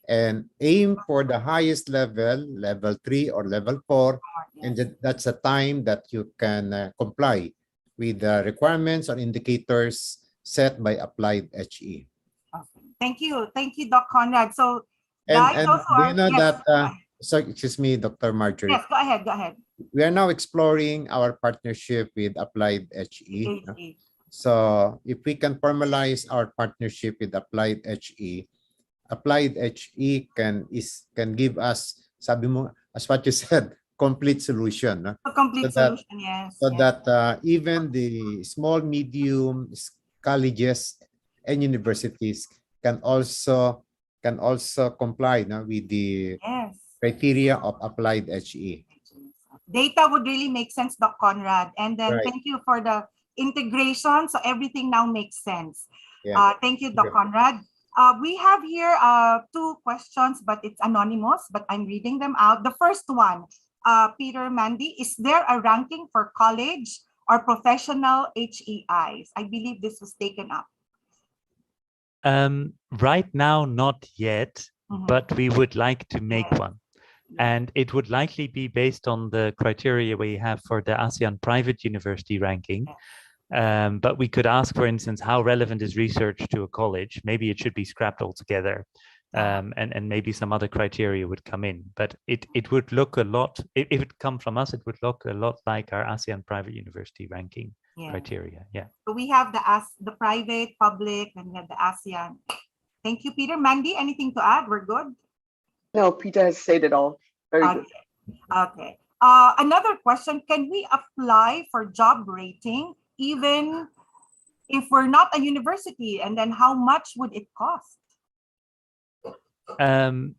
and aim for the highest level, level 3 or level 4, and that's the time that you can comply with the requirements or indicators set by AppliedHE. Okay. Thank you, Doc Conrad. So, and do you know that? So, excuse me, Dr. Marjorie. Yes, go ahead. We are now exploring our partnership with AppliedHE. So, if we can formalize our partnership with AppliedHE, AppliedHE can give us, sabi mo, as what you said, complete solution. A complete solution, yes. So that even the small, medium colleges and universities can also comply with the criteria of AppliedHE. Data would really make sense, Doc Conrad. And then thank you for the integration. So everything now makes sense. Yeah. Thank you, Doc Conrad. We have here 2 questions, but it's anonymous, but I'm reading them out. The first one, Peter, Mandy, is there a ranking for college or professional HEIs? I believe this was taken up. Right now, not yet, but we would like to make one. And it would likely be based on the criteria we have for the ASEAN private university ranking. But we could ask, for instance, how relevant is research to a college? Maybe it should be scrapped altogether. And maybe some other criteria would come in. But it would look a lot, if it come from us, it would look a lot like our ASEAN private university ranking criteria. Yeah. So we have the private, public, and we have the ASEAN. Thank you, Peter. Mandy, anything to add? We're good? No, Peter has said it all. Very good. Okay. Another question, can we apply for job rating even if we're not a university? And then how much would it cost? You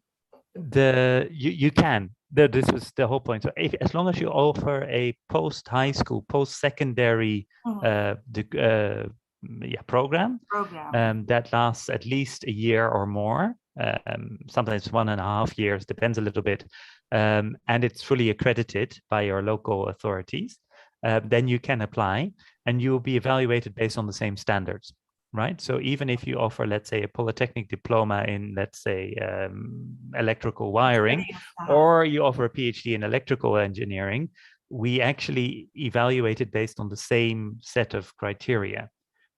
can. This was the whole point. So as long as you offer a post-high school, post-secondary program that lasts at least a year or more, sometimes 1.5 years, depends a little bit, and it's fully accredited by your local authorities, then you can apply and you will be evaluated based on the same standards, right? So even if you offer, let's say, a polytechnic diploma in, let's say, electrical wiring, or you offer a PhD in electrical engineering, we actually evaluate it based on the same set of criteria,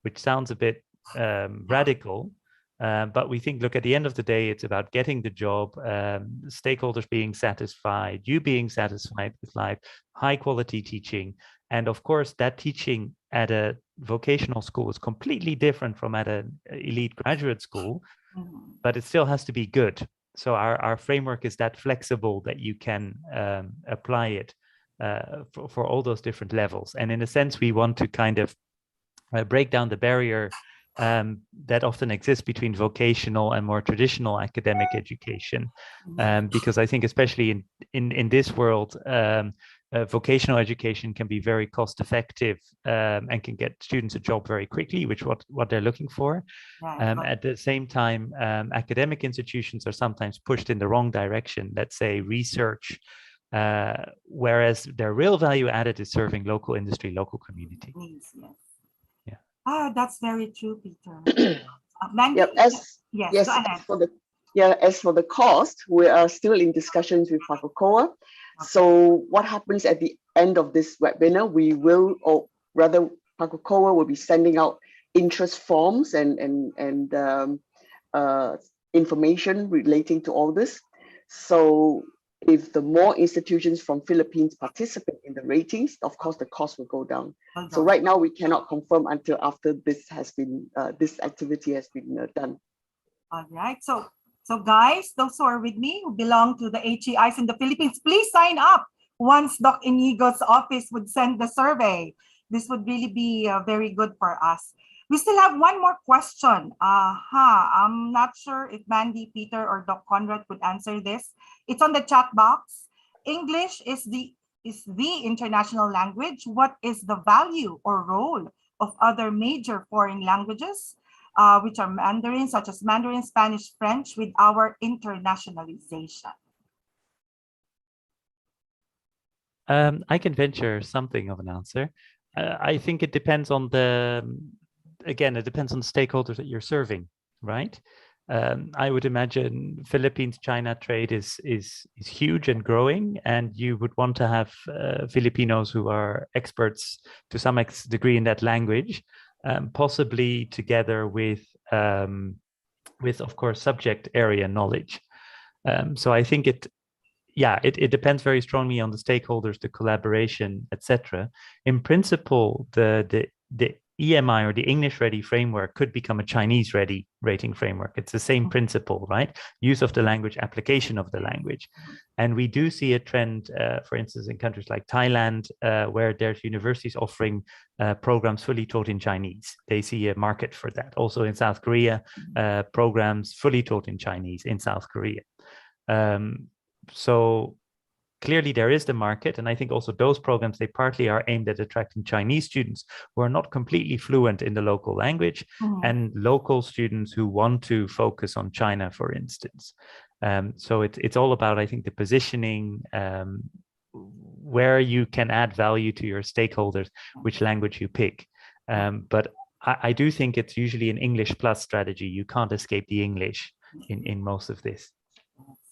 which sounds a bit radical. But we think, look, at the end of the day, it's about getting the job, stakeholders being satisfied, you being satisfied with life, high quality teaching. And of course, that teaching at a vocational school is completely different from at an elite graduate school, but it still has to be good. So our framework is that flexible that you can apply it for all those different levels. And in a sense, we want to kind of break down the barrier that often exists between vocational and more traditional academic education, because I think especially in this world, vocational education can be very cost effective and can get students a job very quickly, which what they're looking for. At the same time, academic institutions are sometimes pushed in the wrong direction, let's say research, whereas their real value added is serving local industry, local community. That's very true, Peter. Mandy, yes, go ahead. As for the cost, we are still in discussions with PACOCOA. So what happens at the end of this webinar, we will, or rather PACOCOA will be sending out interest forms and information relating to all this. So if the more institutions from Philippines participate in the ratings, of course, the cost will go down. So right now we cannot confirm until after this has been, this activity has been done. All right. So guys, those who are with me who belong to the HEIs in the Philippines, please sign up once Doc Inigo's office would send the survey. This would really be very good for us. We still have one more question. I'm not sure if Mandy, Peter, or Doc Conrad could answer this. It's on the chat box. English is the international language. What is the value or role of other major foreign languages, which are Mandarin, such as Mandarin, Spanish, French, with our internationalization? I can venture something of an answer. I think it depends on it depends on the stakeholders that you're serving, right? I would imagine Philippines-China trade is huge and growing, and you would want to have Filipinos who are experts to some degree in that language, possibly together with of course subject area knowledge. So I think it depends very strongly on the stakeholders, the collaboration, etc. In principle, the EMI or the English ready framework could become a Chinese ready rating framework. It's the same principle, right? Use of the language, application of the language. And we do see a trend, for instance, in countries like Thailand, where there's universities offering programs fully taught in Chinese. They see a market for that. Also in South Korea, programs fully taught in Chinese in South Korea. So clearly there is the market, and I think also those programs, they partly are aimed at attracting Chinese students who are not completely fluent in the local language, and local students who want to focus on China, for instance. So it's all about, I think, the positioning, where you can add value to your stakeholders, which language you pick. But I do think it's usually an English plus strategy. You can't escape the English in most of this.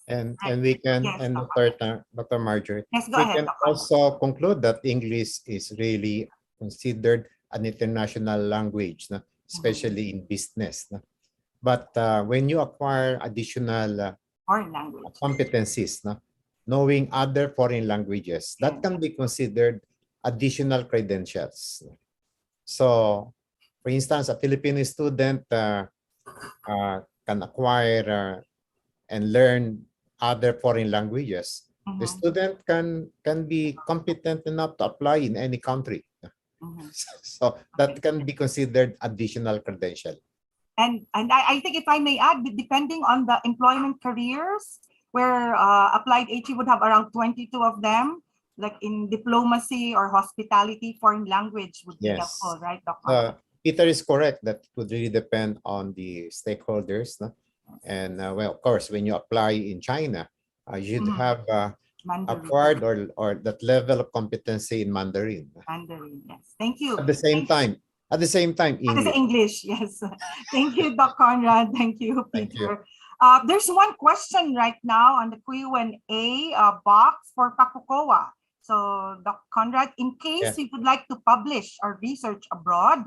And we can, Yes, and Dr. Marjorie, Yes, go we ahead, can Dr. also conclude that English is really considered an international language, no? Especially in business. No? But when you acquire additional Foreign language. competencies, no? Knowing other foreign languages, that can be considered additional credentials. So, for instance, a Filipino student can acquire and learn other foreign languages. The student can be competent enough to apply in any country. So that can be considered additional credential. And I think if I may add, depending on the employment careers, where AppliedHE would have around 22 of them, like in diplomacy or hospitality, foreign language would be helpful, right, Dr.? Peter is correct that it would really depend on the stakeholders. No? And well, of course, when you apply in China, you should have acquired or that level of competency in Mandarin. Mandarin, yes. Thank you. At the same time, English. English, yes. Thank you, Dr. Conrad. Thank you, Peter. Thank you. There's one question right now on the Q&A box for Pakukoa. So, Dr. Conrad, in case you would like to publish or research abroad,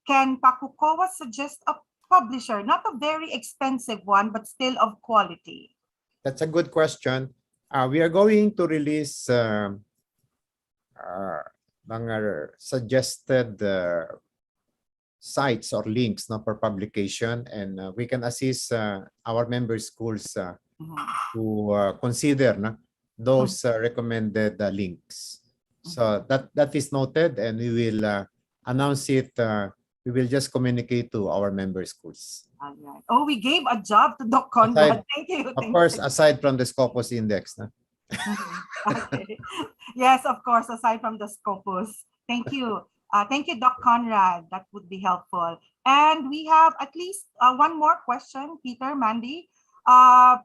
can Pakukoa suggest a publisher, not a very expensive one, but still of quality? That's a good question. We are going to release mga suggested sites or links for publication, and we can assist our member schools to consider those recommended links. So that is noted, and we will announce it. We will just communicate to our member schools. All right. Oh, we gave a job to Dr. Conrad. Thank you. Of course, aside from the Scopus Index. Okay. Yes, of course, aside from the Scopus. Thank you. Thank you, Dr. Conrad. That would be helpful. And we have at least one more question, Peter, Mandy. Dr.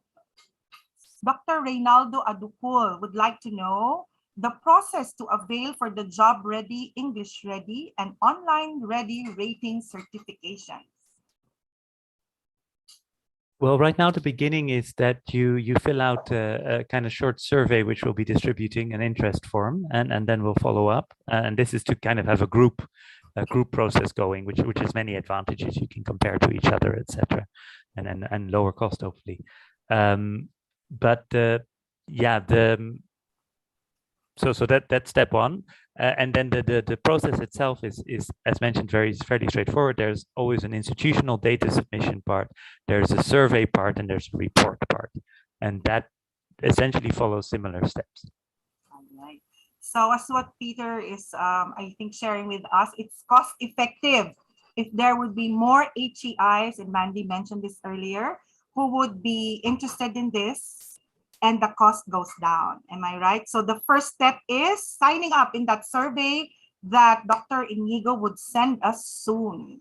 Reynaldo Adukul would like to know the process to avail for the Job Ready, English Ready, and Online Ready rating certifications. Well, right now the beginning is that you fill out a kind of short survey, which we'll be distributing an interest form, and then we'll follow up. And this is to kind of have a group process going, which has many advantages. You can compare to each other, etc., and lower cost hopefully. So that's step one. And then the process itself is as mentioned, fairly straightforward. There's always an institutional data submission part, there's a survey part, and there's a report part. And that essentially follows similar steps. All right. So as what Peter is, I think, sharing with us, it's cost effective. If there would be more HEIs, and Mandy mentioned this earlier, who would be interested in this, and the cost goes down. Am I right? So the first step is signing up in that survey that Dr. Inigo would send us soon.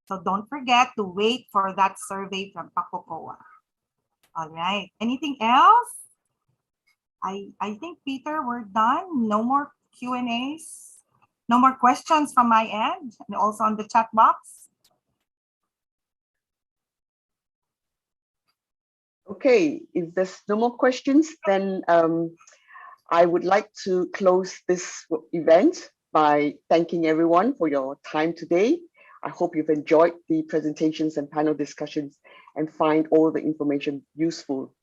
So don't forget to wait for that survey from Pakukoa. All right. Anything else? I think, Peter, we're done. No more Q&As. No more questions from my end, and also on the chat box. Okay, if there's no more questions, then I would like to close this event by thanking everyone for your time today. I hope you've enjoyed the presentations and panel discussions and find all the information useful.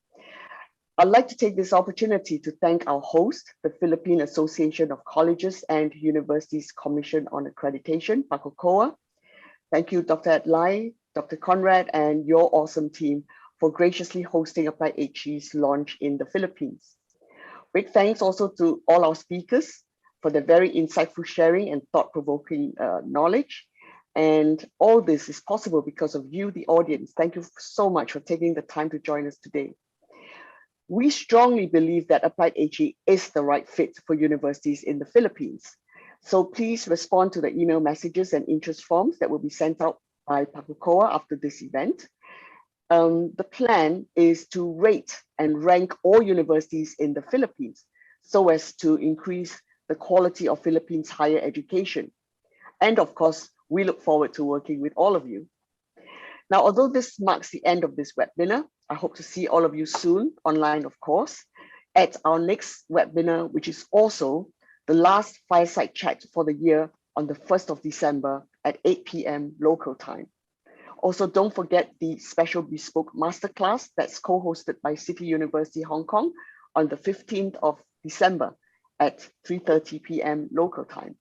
I'd like to take this opportunity to thank our host, the Philippine Association of Colleges and Universities Commission on Accreditation, Pakukoa. Thank you, Dr. AppliedHE, Dr. Conrad, and your awesome team for graciously hosting AppliedHE's launch in the Philippines. Big thanks also to all our speakers for their very insightful sharing and thought-provoking knowledge. And all this is possible because of you, the audience. Thank you so much for taking the time to join us today. We strongly believe that AppliedHE is the right fit for universities in the Philippines. So please respond to the email messages and interest forms that will be sent out by Pakukoa after this event. The plan is to rate and rank all universities in the Philippines so as to increase the quality of Philippines higher education. And of course, we look forward to working with all of you. Now, although this marks the end of this webinar, I hope to see all of you soon, online of course, at our next webinar, which is also the last fireside chat for the year on the 1st of December at 8 p.m. local time. Also, don't forget the special bespoke masterclass that's co-hosted by City University Hong Kong on the 15th of December at 3:30 p.m. local time.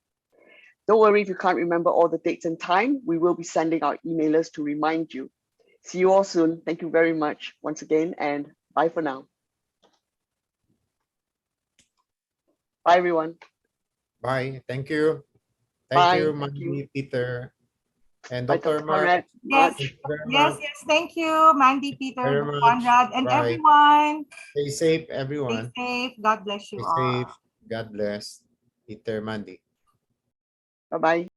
Don't worry if you can't remember all the dates and time. We will be sending out emailers to remind you. See you all soon. Thank you very much once again, and bye for now. Bye, everyone. Bye. Thank you. Bye. You, Thank you. Mandy, Peter, and Bye, Dr. Dr. Mark. Conrad. Yes, Thank you very yes, much. yes. Thank you, Mandy, Peter, Very Dr. much. Conrad, and Bye. everyone. Stay safe, Stay everyone. safe. God bless you Stay all. safe. God bless. Peter, Mandy. Bye-bye.